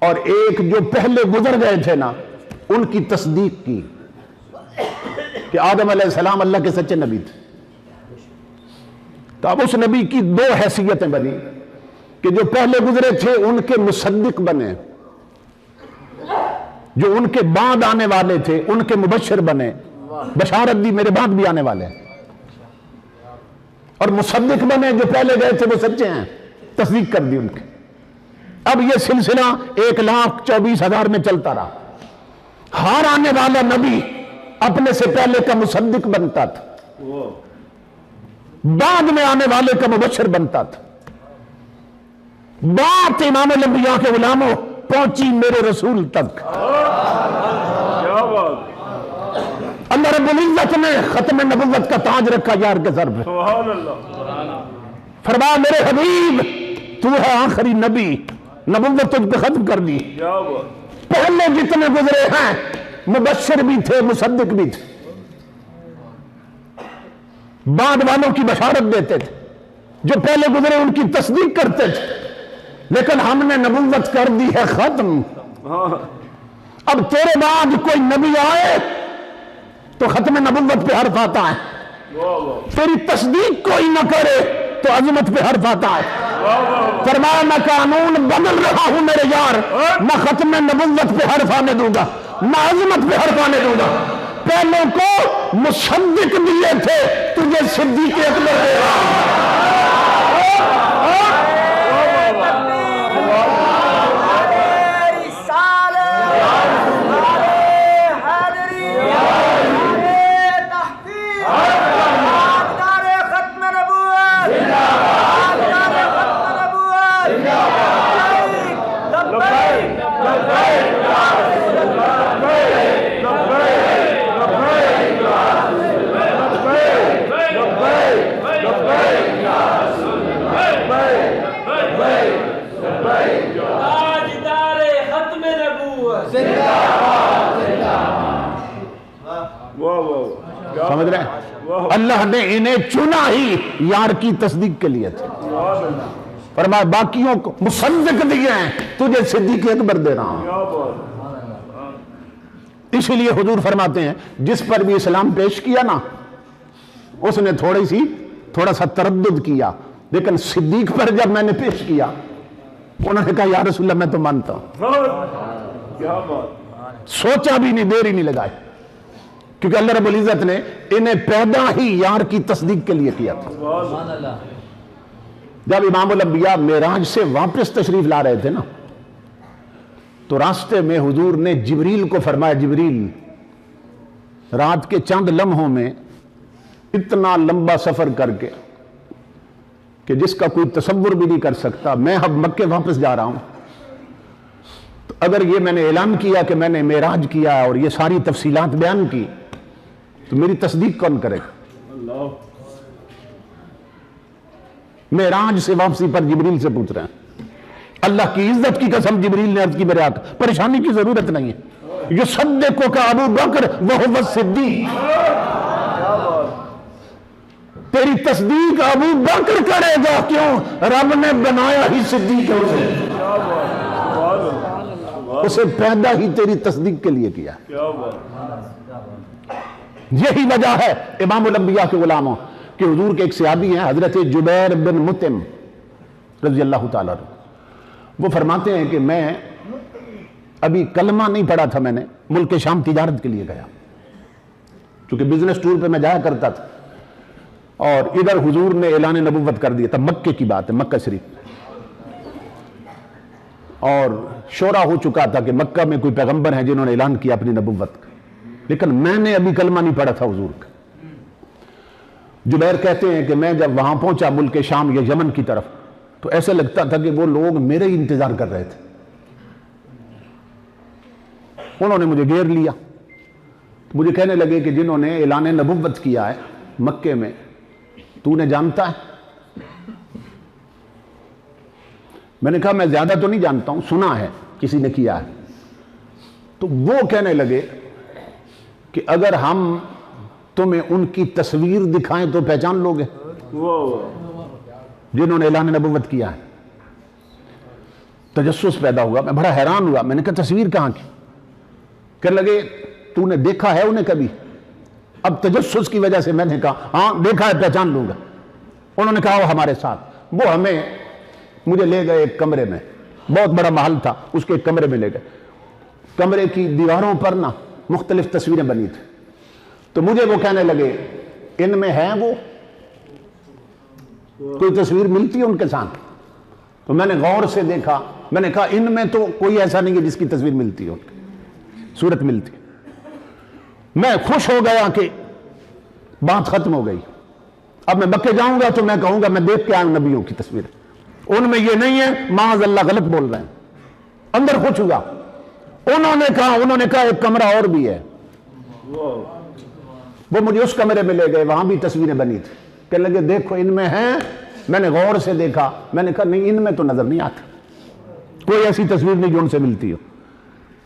اور ایک جو پہلے گزر گئے تھے نا ان کی تصدیق کی کہ آدم علیہ السلام اللہ کے سچے نبی تھے. تو اب اس نبی کی دو حیثیتیں بنی کہ جو پہلے گزرے تھے ان کے مصدق بنے، جو ان کے بعد آنے والے تھے ان کے مبشر بنے، بشارت دی میرے بعد بھی آنے والے ہیں. اور مصدق بنے، جو پہلے گئے تھے وہ سچے ہیں، تصدیق کر دی ان کی. اب یہ سلسلہ 1,24,000 میں چلتا رہا. ہر آنے والا نبی اپنے سے پہلے کا مصدق بنتا تھا، بعد میں آنے والے کا مبشر بنتا تھا. بات امام الانبیاء کے غلاموں پہنچی میرے رسول تک. اللہ رب العزت نے ختم نبوت کا تاج رکھا یار کے سر پہ. فرمایا میرے حبیب تو ہے آخری نبی، نبوت تجھ پہ ختم کر دی. پہلے جتنے گزرے ہیں مبشر بھی تھے، مصدق بھی تھے، بعد والوں کی بشارت دیتے تھے. جو پہلے گزرے ان کی تصدیق کرتے تھے، لیکن ہم نے نبوت کر دی ہے ختم. اب تیرے بعد کوئی نبی آئے تو ختم نبوت پہ حرف آتا ہے، تیری تصدیق کوئی نہ کرے تو عظمت پہ حرف آتا ہے. فرمایا میں قانون بدل رہا ہوں میرے یار، نہ ختم نبوت پہ حرف آنے دوں گا نہ عظمت پہ حرف آنے دوں گا. پہلوں کو مصدق دیے تھے، تجھے صدیق اکبر دے رہا. اللہ نے انہیں چنا ہی یار کی تصدیق کے لیے تھے. فرمایا باقیوں کو مصدق دیے ہیں, تجھے صدیق اکبر دے رہا ہوں. اسی لیے حضور فرماتے ہیں جس پر بھی اسلام پیش کیا نا اس نے تھوڑا سا تردد کیا, لیکن صدیق پر جب میں نے پیش کیا انہوں نے کہا یا رسول اللہ میں تو مانتا ہوں. کیا بات, سوچا بھی نہیں, دیر ہی نہیں لگائے, کیونکہ اللہ رب العزت نے انہیں پیدا ہی یار کی تصدیق کے لیے کیا تھا. جب امام الانبیاء معراج سے واپس تشریف لا رہے تھے نا تو راستے میں حضور نے جبریل کو فرمایا, جبریل رات کے چند لمحوں میں اتنا لمبا سفر کر کے کہ جس کا کوئی تصور بھی نہیں کر سکتا, میں اب مکے واپس جا رہا ہوں, تو اگر یہ میں نے اعلان کیا کہ میں نے معراج کیا اور یہ ساری تفصیلات بیان کی تو میری تصدیق کون کرے گا؟ معراج سے واپسی پر جبریل سے پوچھ رہے ہیں. اللہ کی عزت کی قسم جبریل نے عرض کی میرے آقا پریشانی کی ضرورت نہیں ہے, یصدقک ابو بکر وہو الصدیق, تیری تصدیق ابو بکر کرے گا, کیوں؟ رب نے بنایا ہی صدیق ہے اسے پیدا ہی تیری تصدیق کے لیے کیا. یہی وجہ ہے امام الانبیاء کے غلاموں کہ حضور کے ایک صحابی ہیں حضرت جبیر بن مطعم رضی اللہ تعالیٰ عنہ, وہ فرماتے ہیں کہ میں ابھی کلمہ نہیں پڑھا تھا, میں نے ملک شام تجارت کے لیے گیا چونکہ بزنس ٹور پہ میں جایا کرتا تھا, اور ادھر حضور نے اعلان نبوت کر دیا تھا, مکے کی بات ہے, مکہ شریف, اور شورا ہو چکا تھا کہ مکہ میں کوئی پیغمبر ہیں جنہوں نے اعلان کیا اپنی نبوت کا, لیکن میں نے ابھی کلمہ نہیں پڑھا تھا حضور کا. جبیر کہتے ہیں کہ میں جب وہاں پہنچا ملک شام یا یمن کی طرف تو ایسے لگتا تھا کہ وہ لوگ میرے ہی انتظار کر رہے تھے. انہوں نے مجھے گھیر لیا, مجھے کہنے لگے کہ جنہوں نے اعلان نبوت کیا ہے مکے میں تو نے جانتا ہے؟ میں نے کہا میں زیادہ تو نہیں جانتا ہوں, سنا ہے کسی نے کیا ہے. تو وہ کہنے لگے کہ اگر ہم تمہیں ان کی تصویر دکھائیں تو پہچان لوگے جنہوں نے اعلان نبوت کیا ہے. تجسس پیدا ہوا, میں بڑا حیران ہوا, میں نے کہا تصویر کہاں کی؟ کہنے لگے تو نے دیکھا ہے انہیں کبھی؟ اب تجسس کی وجہ سے میں نے کہا ہاں دیکھا ہے, پہچان لوں گا. انہوں نے کہا وہ ہمارے ساتھ, وہ مجھے لے گئے ایک کمرے میں, بہت بڑا محل تھا, اس کے ایک کمرے میں لے گئے. کمرے کی دیواروں پر نا مختلف تصویریں بنی تھی, تو مجھے وہ کہنے لگے ان میں ہے وہ کوئی تصویر ملتی ہے ان کے ساتھ؟ تو میں نے غور سے دیکھا, میں نے کہا ان میں تو کوئی ایسا نہیں ہے جس کی تصویر ملتی ہے, صورت ملتی. میں خوش ہو گیا کہ بات ختم ہو گئی. اب میں مکے جاؤں گا تو میں کہوں گا میں دیکھ کے آیا ہوں نبیوں کی تصویر, ان میں یہ نہیں ہے, معاذ اللہ غلط بول رہے ہیں. اندر خوش ہوا. انہوں نے کہا ایک کمرہ اور بھی ہے. وہ مجھے اس کمرے میں لے گئے, وہاں بھی تصویریں بنی تھی. کہنے لگے دیکھو ان میں ہیں. میں نے غور سے دیکھا, میں نے کہا نہیں ان میں تو نظر نہیں آتا, کوئی ایسی تصویر نہیں جو ان سے ملتی ہو.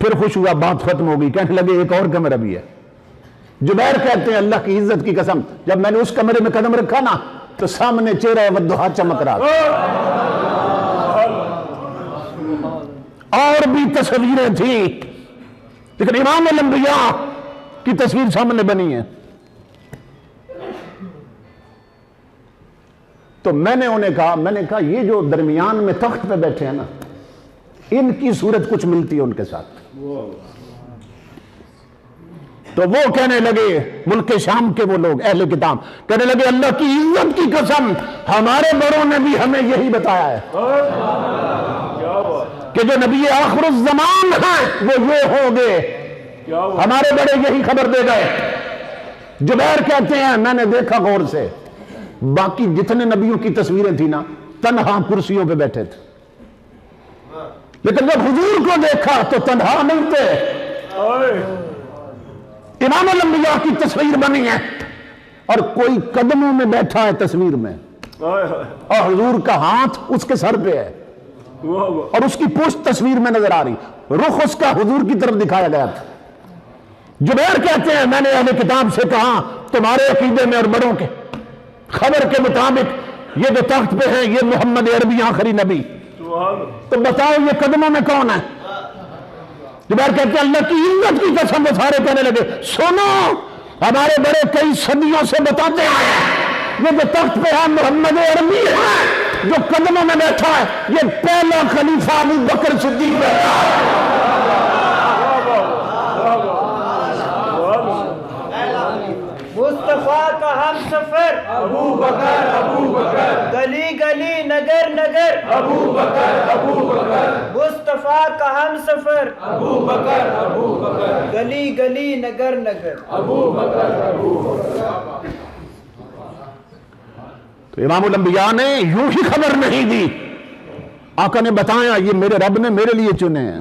پھر خوش ہوا, بات ختم ہو گئی. کہنے لگے ایک اور کمرہ بھی ہے. جبیر کہتے ہیں اللہ کی عزت کی قسم جب میں نے اس کمرے میں قدم رکھا نا تو سامنے چہرہ والضحیٰ چمک رہا تھا. اور بھی تصویریں تھیں لیکن امام الانبیاء کی تصویر سامنے بنی ہے. تو میں نے انہیں کہا یہ جو درمیان میں تخت پہ بیٹھے ہیں نا ان کی صورت کچھ ملتی ہے ان کے ساتھ. تو وہ کہنے لگے ملک شام کے وہ لوگ اہل کتاب کہنے لگے اللہ کی عزت کی قسم ہمارے بڑوں نے بھی ہمیں یہی بتایا ہے کہ جو نبی آخر الزمان ہیں وہ یہ ہوں گے. ہمارے بڑے یہی خبر دے گئے. جبیر کہتے ہیں میں نے دیکھا غور سے, باقی جتنے نبیوں کی تصویریں تھیں نا تنہا کرسیوں پہ بیٹھے تھے, لیکن جب حضور کو دیکھا تو تنہا نہیں تھے. امام الانبیاء کی تصویر بنی ہے اور کوئی قدموں میں بیٹھا ہے تصویر میں, اور حضور کا ہاتھ اس کے سر پہ ہے اور اس کی پشت تصویر میں نظر آ رہی, رخ اس کا حضور کی طرف دکھایا گیا تھا. جبیر کہتے ہیں میں نے اہل کتاب سے کہا تمہارے عقیدے میں اور بڑوں کے خبر کے مطابق یہ جو تخت پہ ہیں یہ محمد عربی آخری نبی، تو بتاؤ یہ قدموں میں کون ہے؟ جبیر کہتے ہیں اللہ کی عزت کی قسم، وہ سارے کہنے لگے سنو ہمارے بڑے کئی صدیوں سے بتاتے ہیں یہ جو تخت پہ ہے محمد عربی ہے، جو قدموں میں بیٹھا ہے یہ پہلا خلیفہ ابو بکر صدیق بیٹھا ہے۔ مصطفیٰ کا ہم سفر ابو بکر، گلی گلی نگر نگر ابو بکر، مصطفیٰ کا ہم سفر ابو بکر، گلی گلی نگر نگر ابو بکر۔ تو امام الانبیاء نے یوں ہی خبر نہیں دی، آقا نے بتایا یہ میرے رب نے میرے لیے چنے ہیں،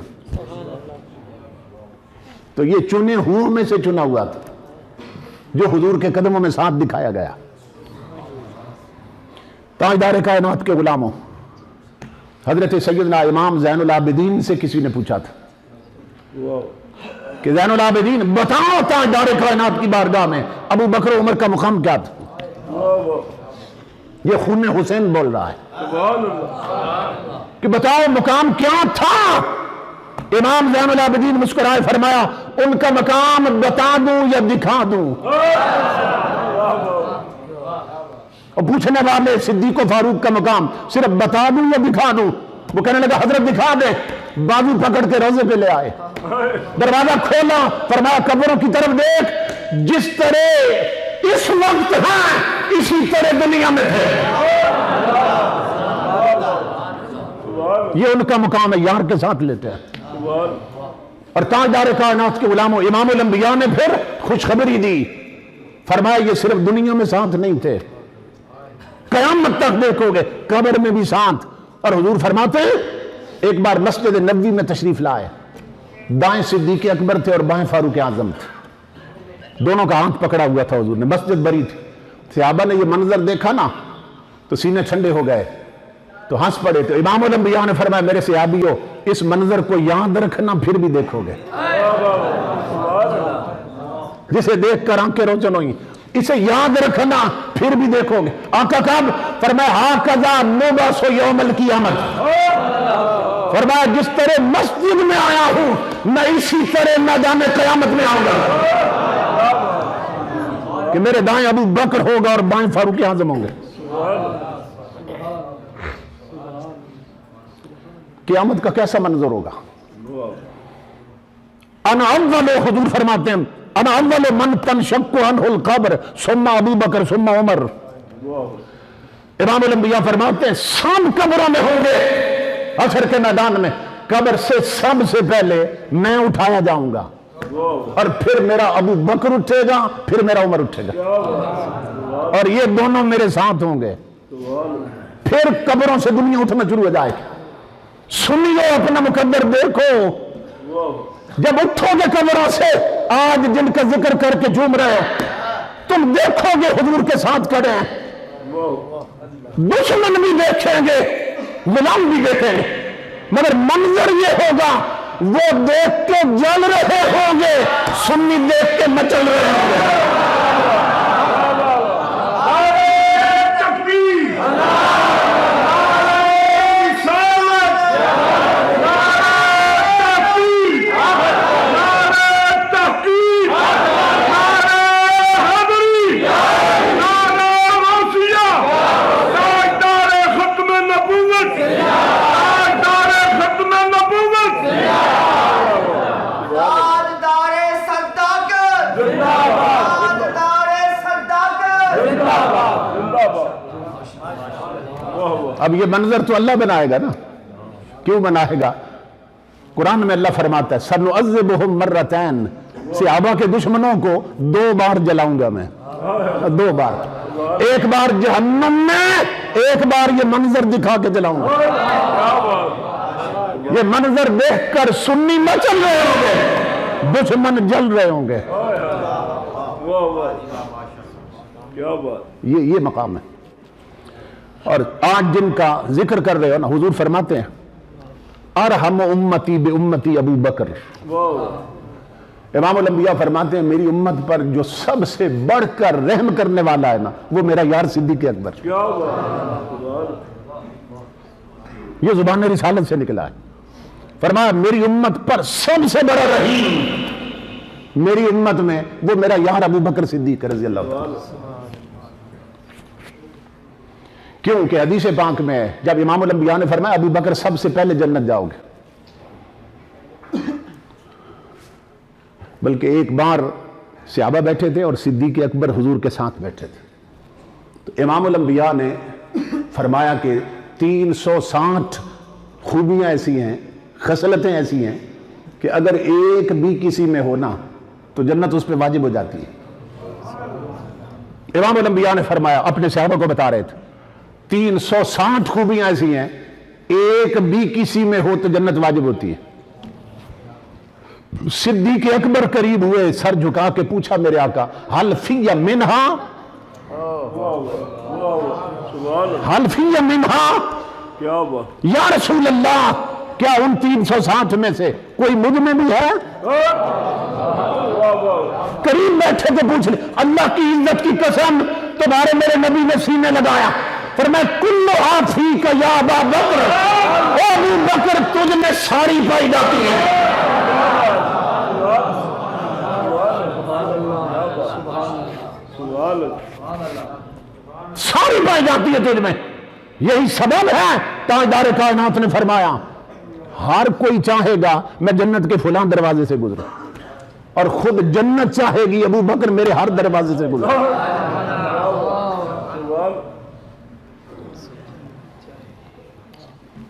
تو یہ چنے ہوں میں سے چنا ہوا تھا جو حضور کے قدموں میں ساتھ دکھایا گیا۔ تاجدار کائنات کے غلاموں، حضرت سیدنا امام زین العابدین سے کسی نے پوچھا تھا کہ زین العابدین بتاؤ تاجدار کائنات کی بارگاہ میں ابو بکر و عمر کا مقام کیا تھا؟ یہ خون حسین بول رہا ہے کہ بتاؤ مقام کیا تھا؟ امام زین العابدین مسکرائے فرمایا ان کا مقام بتا دوں یا دکھا دوں؟ اور پوچھنے والے صدیق و فاروق کا مقام صرف بتا دوں یا دکھا دوں؟ وہ کہنے لگا حضرت دکھا دے، بازو پکڑ کے روزے پہ لے آئے، دروازہ کھولا، فرمایا قبروں کی طرف دیکھ، جس طرح اس وقت ہیں اسی طرح دنیا میں تھے۔ یہ ان کا مقام ہے، یار کے ساتھ لیتے ہیں۔ اور تاجدار کائنات کے غلاموں، امام الانبیاء نے پھر خوشخبری دی، فرمایا یہ صرف دنیا میں ساتھ نہیں تھے، قیامت تک دیکھو گے قبر میں بھی ساتھ۔ اور حضور فرماتے ایک بار مسجد نبوی میں تشریف لائے، دائیں صدیق اکبر تھے اور بائیں فاروق اعظم تھے، دونوں کا ہاتھ پکڑا ہوا تھا حضور نے، مسجد بری تھی، صحابہ نے یہ منظر دیکھا نا تو سینے ٹھنڈے ہو گئے، تو ہنس پڑے۔ تو امام الانبیاء نے فرمایا میرے صحابیوں اس منظر کو یاد رکھنا، پھر بھی دیکھو گے، جسے دیکھ کر آنکھیں روشن ہوئی، اسے یاد رکھنا پھر بھی دیکھو گے۔ آقا کب؟ فرمایا ہاکذا نبعث یوم القیامت، فرمایا جس طرح مسجد میں آیا ہوں میں اسی طرح میدان قیامت میں آؤں گا، کہ میرے دائیں ابو بکر ہوگا اور بائیں فاروق اعظم ہوں گے۔ قیامت کا کیسا منظر ہوگا؟ انا اول، حضور فرماتے ہیں انا اول من تنشق عنہ القبر ثم ابو بکر ثم عمر۔ امام الانبیاء فرماتے ہیں سب قبروں میں ہوں گے، حشر کے میدان میں قبر سے سب سے پہلے میں اٹھایا جاؤں گا، اور پھر میرا ابو بکر اٹھے گا، پھر میرا عمر اٹھے گا، اور یہ دونوں میرے ساتھ ہوں گے، پھر قبروں سے دنیا اٹھنا شروع ہو جائے گی۔ سنیے اپنا مقدر دیکھو، جب اٹھو گے قبروں سے، آج جن کا ذکر کر کے جھوم رہے ہو، تم دیکھو گے حضور کے ساتھ کھڑے ہیں، دشمن بھی دیکھیں گے، غلام بھی دیکھیں گے، مگر منظر یہ ہوگا وہ دیکھ کے جل رہے ہوں گے، سنی دیکھ کے مچل رہے ہوں گے۔ اب یہ منظر تو اللہ بنائے گا نا، کیوں بنائے گا؟ قرآن میں اللہ فرماتا ہے سَنُعَذِّبُهُمْ مَرَّتَيْنِ، صحابہ کے دشمنوں کو 2 بار جلاؤں گا میں، 2 بار، ایک بار جہنم میں، ایک بار یہ منظر دکھا کے جلاؤں گا۔ یہ منظر دیکھ کر سنی مچل رہے ہوں گے، دشمن جل رہے ہوں گے۔ یہ مقام ہے۔ اور آج جن کا ذکر کر رہے ہو نا، حضور فرماتے ہیں ارحم امتی بامتی ابو بکر، امام الانبیاء فرماتے ہیں میری امت پر جو سب سے بڑھ کر رحم کرنے والا ہے نا وہ میرا یار صدیق اکبر، کیا بات، یہ زبان رسالت سے نکلا ہے۔ فرمایا میری امت پر سب سے بڑا رحیم میری امت میں وہ میرا یار ابو بکر صدیق رضی اللہ عنہ۔ کیونکہ حدیث پاک میں جب امام الانبیاء نے فرمایا ابو بکر سب سے پہلے جنت جاؤ گے، بلکہ ایک بار صحابہ بیٹھے تھے اور صدیق اکبر حضور کے ساتھ بیٹھے تھے، تو امام الانبیاء نے فرمایا کہ 360 خوبیاں ایسی ہیں، خصلتیں ایسی ہیں کہ اگر ایک بھی کسی میں ہونا تو جنت اس پہ واجب ہو جاتی ہے۔ امام الانبیاء نے فرمایا، اپنے صحابہ کو بتا رہے تھے 360 خوبیاں ایسی ہیں ایک بھی کسی میں ہو تو جنت واجب ہوتی ہے۔ صدیق اکبر قریب ہوئے، سر جھکا کے پوچھا میرے آقا حل فی منہا، حل فی منہا، کیا بات، یا رسول اللہ کیا ان 360 میں سے کوئی مجھ میں بھی ہے؟ قریب بیٹھے تو پوچھ لے، اللہ کی عزت کی قسم تمہارے میرے نبی نے سینے لگایا، فرمایا کلو فیک یا ابا بکر، او ابو بکر تجھ میں ساری پائی جاتی ہے۔ ساری پائی جاتی ہے تجھ میں، یہی سبب ہے تاجدار کائنات نے فرمایا ہر کوئی چاہے گا میں جنت کے فلاں دروازے سے گزروں، اور خود جنت چاہے گی ابو بکر میرے ہر دروازے سے گزرو۔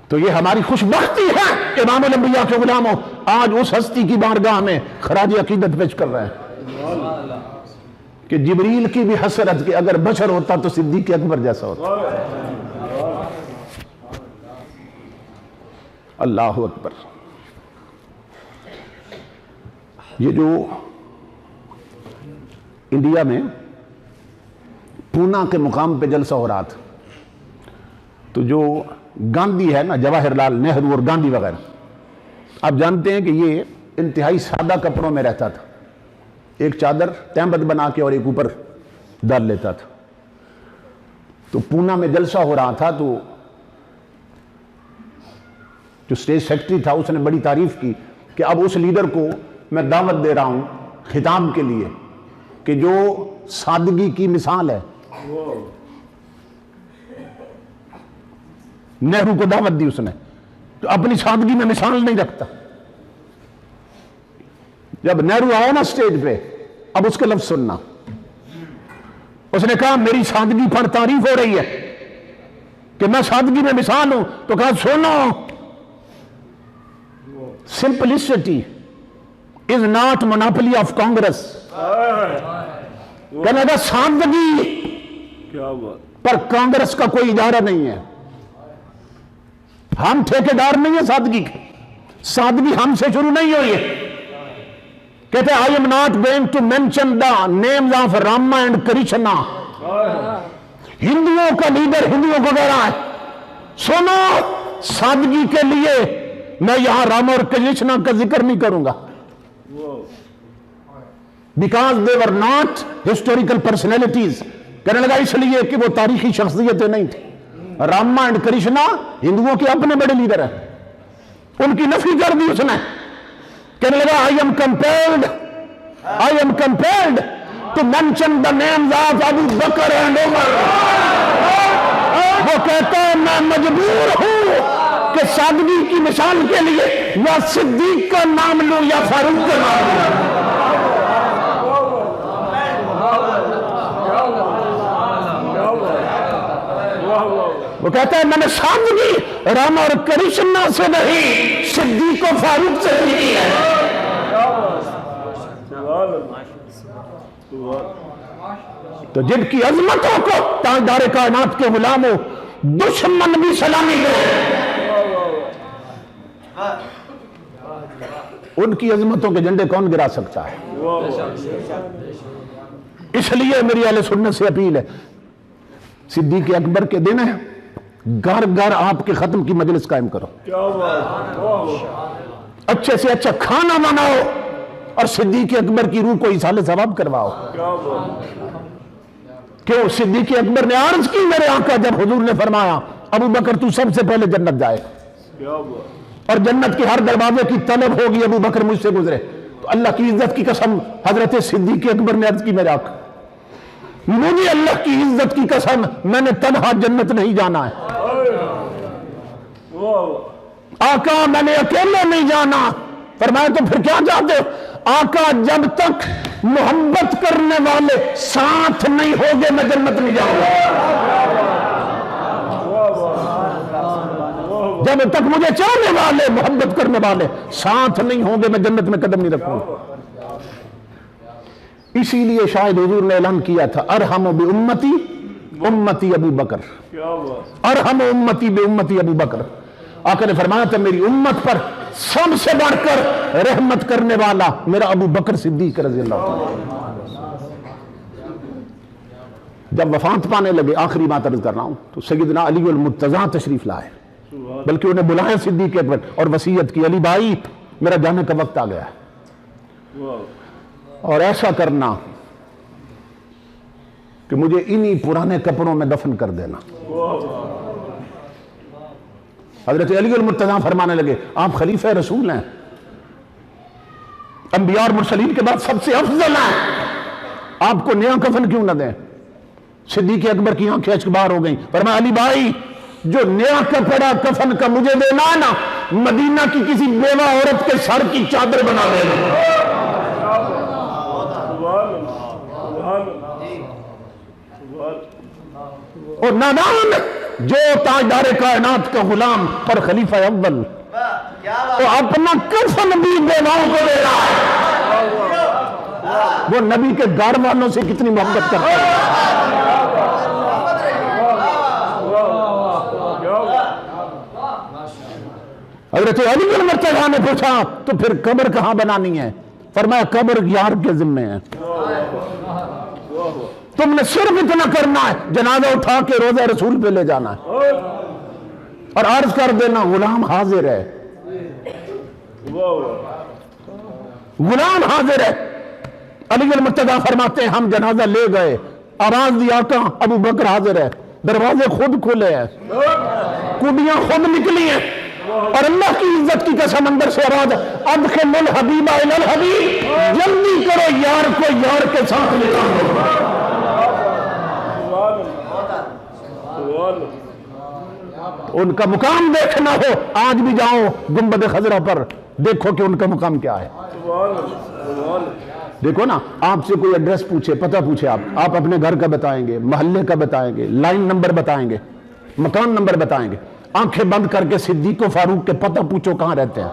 تو یہ ہماری خوش بختی ہے کہ امام الانبیاء کے غلاموں آج اس ہستی کی بارگاہ میں خراج عقیدت پیش کر رہے ہیں کہ جبریل کی بھی حسرت کہ اگر بشر ہوتا تو صدیق اکبر جیسا ہوتا۔ اللہ اکبر۔ یہ جو انڈیا میں پونا کے مقام پہ جلسہ ہو رہا تھا، تو جو گاندھی ہے نا، جواہر لال نہرو اور گاندھی وغیرہ، آپ جانتے ہیں کہ یہ انتہائی سادہ کپڑوں میں رہتا تھا، ایک چادر تہمت بنا کے اور ایک اوپر ڈال لیتا تھا۔ تو پونا میں جلسہ ہو رہا تھا، تو جو اسٹیج سیکرٹری تھا اس نے بڑی تعریف کی کہ اب اس لیڈر کو میں دعوت دے رہا ہوں خطاب کے لیے کہ جو سادگی کی مثال ہے۔ نہرو کو دعوت دی اس نے، تو اپنی سادگی میں مثال نہیں رکھتا۔ جب نہرو آیا نا اسٹیج پہ، اب اس کے لفظ سننا، اس نے کہا میری سادگی پر تعریف ہو رہی ہے کہ میں سادگی میں مثال ہوں، تو کہا سنو، simplicity is not monopoly of Congress۔ کہنے لگا سادگی کیا بات، پر کانگریس کا کوئی ادارہ نہیں ہے، ہم ٹھیکیدار نہیں ہیں سادگی کے، سادگی ہم سے شروع نہیں ہوئی ہے۔ کہتے ہیں I am not going to mention the names of Rama and Krishna۔ ہندوؤں کا لیڈر ہندوؤں کو کہہ رہا ہے سنو، سادگی کے لیے میں یہاں راما اور کرشنا کا ذکر نہیں کروں گا، because they were not historical personalities۔ کہنے لگا اس لیے کہ وہ تاریخی شخصیتیں نہیں تھیں۔ راما اینڈ کرشنا ہندوؤں کے اپنے بڑے لیڈر ہیں، ان کی نفی کر دی اس نے۔ کہنے لگا I am compelled to mention the names of Abu Bakr and Umar۔ وہ کہتا ہے میں مجبور ہوں کہ سادگی کی مثال کے لیے یا صدیق کا نام لوں یا فاروق کا نام لوں۔ وہ کہتا ہے میں نے سادگی راما اور کرشنا سے نہیں، صدیق و فاروق سے کی ہے۔ تو جن کی عظمتوں کو تاجدار کائنات کے غلاموں دشمن بھی سلامی دے، ان کی عظمتوں کے جھنڈے کون گرا سکتا ہے؟ اس لیے میری اہل سنت سے اپیل ہے، صدیق اکبر کے دن ہے، گھر گھر آپ کے ختم کی مجلس قائم کرو، اچھے سے اچھا کھانا بناؤ، اور صدیق اکبر کی روح کو ایصال ثواب کرواؤ. کیا بات کیوں؟ صدیق اکبر نے عرض کی میرے آقا جب حضور نے فرمایا ابو بکر تو سب سے پہلے جنت جائے کیا بات اور جنت کے ہر دروازے کی طلب ہوگی ابو بکر مجھ سے گزرے. تو اللہ کی عزت کی قسم حضرت صدیق اکبر نے عرض کی میرے آقا مجھے اللہ کی عزت کی قسم میں نے تنہا جنت نہیں جانا ہے. آقا میں نے اکیلے نہیں جانا. فرمایا تو پھر کیا چاہتے ہو؟ آقا جب تک محبت کرنے والے ساتھ نہیں ہوگے میں جنت نہیں جاؤں گا. جب تک مجھے چاہنے والے محبت کرنے والے ساتھ نہیں ہوں گے میں جنت میں قدم نہیں رکھوں گا. اسی لیے شاید حضور نے اعلان کیا تھا ارحم بامتی امتی ابو بکر، کیا بات ارحم امتی بامتی ابو بکر. آقا نے فرمایا تھا میری امت پر سب سے بڑھ کر رحمت کرنے والا میرا ابو بکر صدیق رضی اللہ عنہ. جب وفات پانے لگے آخری بات عرض کر رہا ہوں تو سیدنا علی المرتضیٰ تشریف لائے، بلکہ انہیں بلائے صدیق اکبر اور وصیت کی علی بھائی میرا جانے کا وقت آ گیا ہے اور ایسا کرنا کہ مجھے انہی پرانے کپڑوں میں دفن کر دینا. حضرت علی المرتضیٰ فرمانے لگے آپ خلیفہ رسول ہیں، انبیاء اور مرسلین کے بعد سب سے افضل ہیں، آپ کو نیا کفن کیوں نہ دیں؟ صدیق اکبر کی آنکھیں اشکبار ہو گئیں. فرمایا علی بھائی جو نیا کپڑا کفن کا مجھے دینا ہے نا مدینہ کی کسی بیوہ عورت کے سر کی چادر بنا دینا. اور نادان جو تاجدار کائنات کا غلام پر خلیفہ اول تو اپنا کفن بھی بیواؤں کو دے رہا ہے. وہ نبی کے گھر والوں سے کتنی محبت کرتا ہے. حضرت علی المرتضیٰ نے پوچھا تو پھر قبر کہاں بنانی ہے؟ فرمایا قبر یار کے ذمے ہے، تم نے صرف اتنا کرنا ہے جنازہ اٹھا کے روضہ رسول پہ لے جانا ہے اور عرض کر دینا غلام حاضر ہے، غلام حاضر ہے. علی المرتضیٰ فرماتے ہیں ہم جنازہ لے گئے، آواز دیا آقا ابو بکر حاضر ہے، دروازے خود کھلے ہیں، کڈیاں خود نکلی ہیں اور اللہ کی عزت کی قسم اندر سے آواز ادخل الحبیب الی الحبیب، جلدی کرو یار کو یار کے ساتھ لے جاؤ. ان کا مقام دیکھنا ہو آج بھی جاؤ گنبد خضرا پر، دیکھو کہ ان کا مقام کیا ہے. دیکھو نا آپ سے کوئی ایڈریس پوچھے، پتہ پوچھے، آپ اپنے گھر کا بتائیں گے، محلے کا بتائیں گے، لائن نمبر بتائیں گے، مکان نمبر بتائیں گے. آنکھیں بند کر کے صدیق و فاروق کے پتہ پوچھو کہاں رہتے ہیں.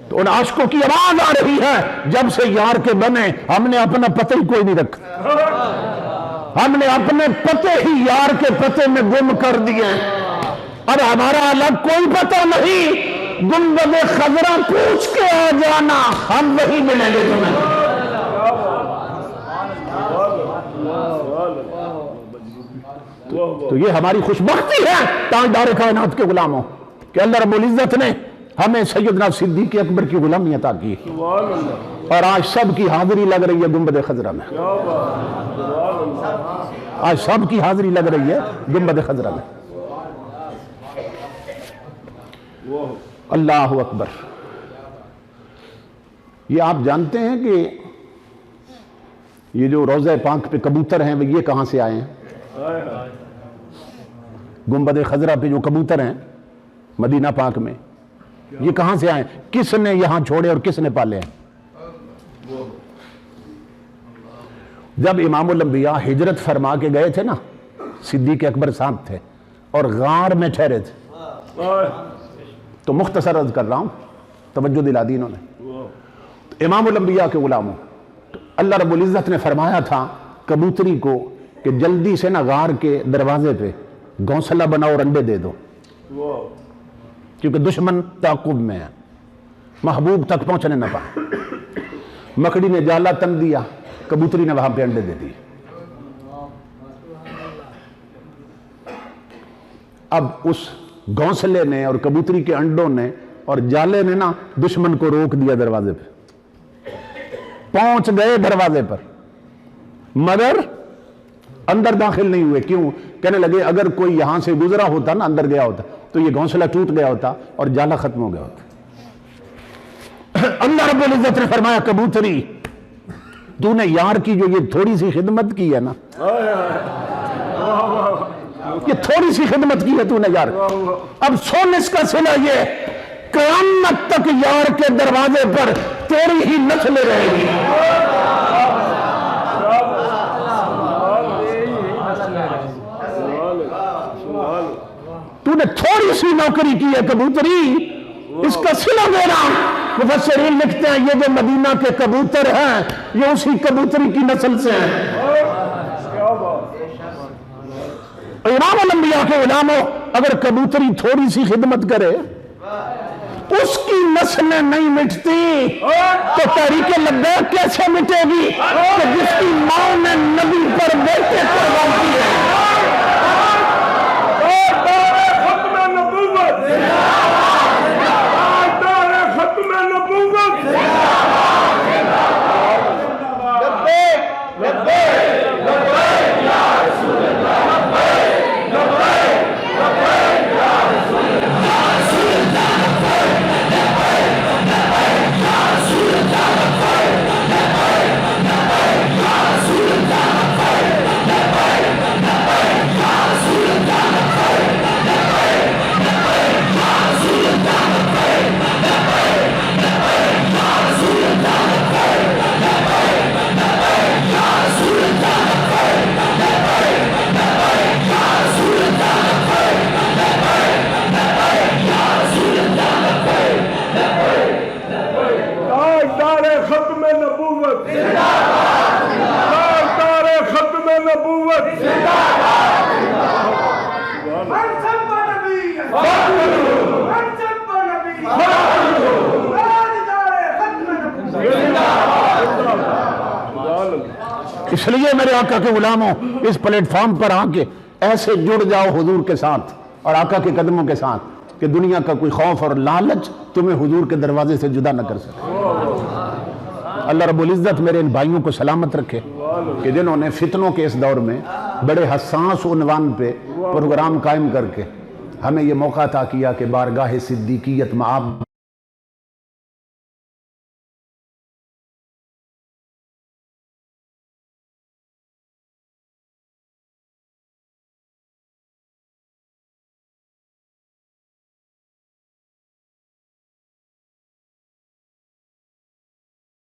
تو ان عاشقوں کی آواز آ رہی ہے جب سے یار کے بنے ہم نے اپنا پتہ ہی کوئی نہیں رکھا، ہم نے اپنے پتے ہی یار کے پتے میں گم کر دیے. اب ہمارا الگ کوئی پتہ نہیں، گنبد خضرا پوچھ کے آ جانا ہم وہی ملیں گے تمہیں. تو یہ ہماری خوش بختی ہے تاجدار کائنات کے غلاموں کہ اللہ رب العزت نے ہمیں سیدنا صدیق اکبر کی غلامی عطا کی اور آج سب کی حاضری لگ رہی ہے گنبد خضرا میں. آج سب کی حاضری لگ رہی ہے گنبد خضرا میں. اللہ اکبر. یہ آپ جانتے ہیں کہ یہ جو روضہ پاک پہ کبوتر ہیں یہ کہاں سے آئے ہیں؟ گنبد خضرا پہ جو کبوتر ہیں مدینہ پاک میں یہ کہاں سے آئے؟ کس نے یہاں چھوڑے اور کس نے پالے ہیں؟ جب امام الانبیاء ہجرت فرما کے گئے تھے نا صدیق اکبر ساتھ تھے اور غار میں ٹھہرے تھے. تو مختصر عرض کر رہا ہوں، توجہ دلا دی انہوں نے. امام الانبیاء کے غلاموں اللہ رب العزت نے فرمایا تھا کبوتری کو کہ جلدی سے نا غار کے دروازے پہ گھونسلہ بناؤ اور انڈے دے دو، کیونکہ دشمن تعاقب میں ہے، محبوب تک پہنچنے نہ پائے. مکڑی نے جالا تن دیا، کبوتری نے وہاں پہ انڈے دے دیے. اب اس گھونسلے نے اور کبوتری کے انڈوں نے اور جالے نے نا دشمن کو روک دیا دروازے پہ، پہنچ گئے دروازے پر مگر اندر داخل نہیں ہوئے. کیوں؟ کہنے لگے اگر کوئی یہاں سے گزرا ہوتا نا، اندر گیا ہوتا تو یہ گھونسلہ ٹوٹ گیا ہوتا اور جالا ختم ہو گیا ہوتا. اللہ رب العزت نے فرمایا کبوتری تو نے یار کی جو یہ تھوڑی سی خدمت کی ہے نا، یہ تھوڑی سی خدمت کی ہے تو نے یار، اب سن اس کا صلہ یہ قیامت تک یار کے دروازے پر تیری ہی نسل رہے گی. تو نے تھوڑی سی نوکری کی ہے کبوتری، اس کا صلہ دینا. مفسرین لکھتے ہیں یہ جو مدینہ کے کبوتر ہیں یہ اسی کبوتری کی نسل سے ہیں. امام الانبیاء کے غلاموں، اگر کبوتری تھوڑی سی خدمت کرے اس کی نسلیں نہیں مٹتی تو تحریک لبیک کیسے مٹے گی کہ جس کی ماں نے نبی پر بیٹے قربان کیے. اس لیے میرے آقا کے غلاموں اس پلیٹ فارم پر آ کے ایسے جڑ جاؤ حضور کے ساتھ اور آقا کے قدموں کے ساتھ کہ دنیا کا کوئی خوف اور لالچ تمہیں حضور کے دروازے سے جدا نہ کر سکے. اللہ رب العزت میرے ان بھائیوں کو سلامت رکھے کہ جنہوں نے فتنوں کے اس دور میں بڑے حساس عنوان پہ پروگرام قائم کر کے ہمیں یہ موقع عطا کیا کہ بارگاہ صدیقیت میں آپ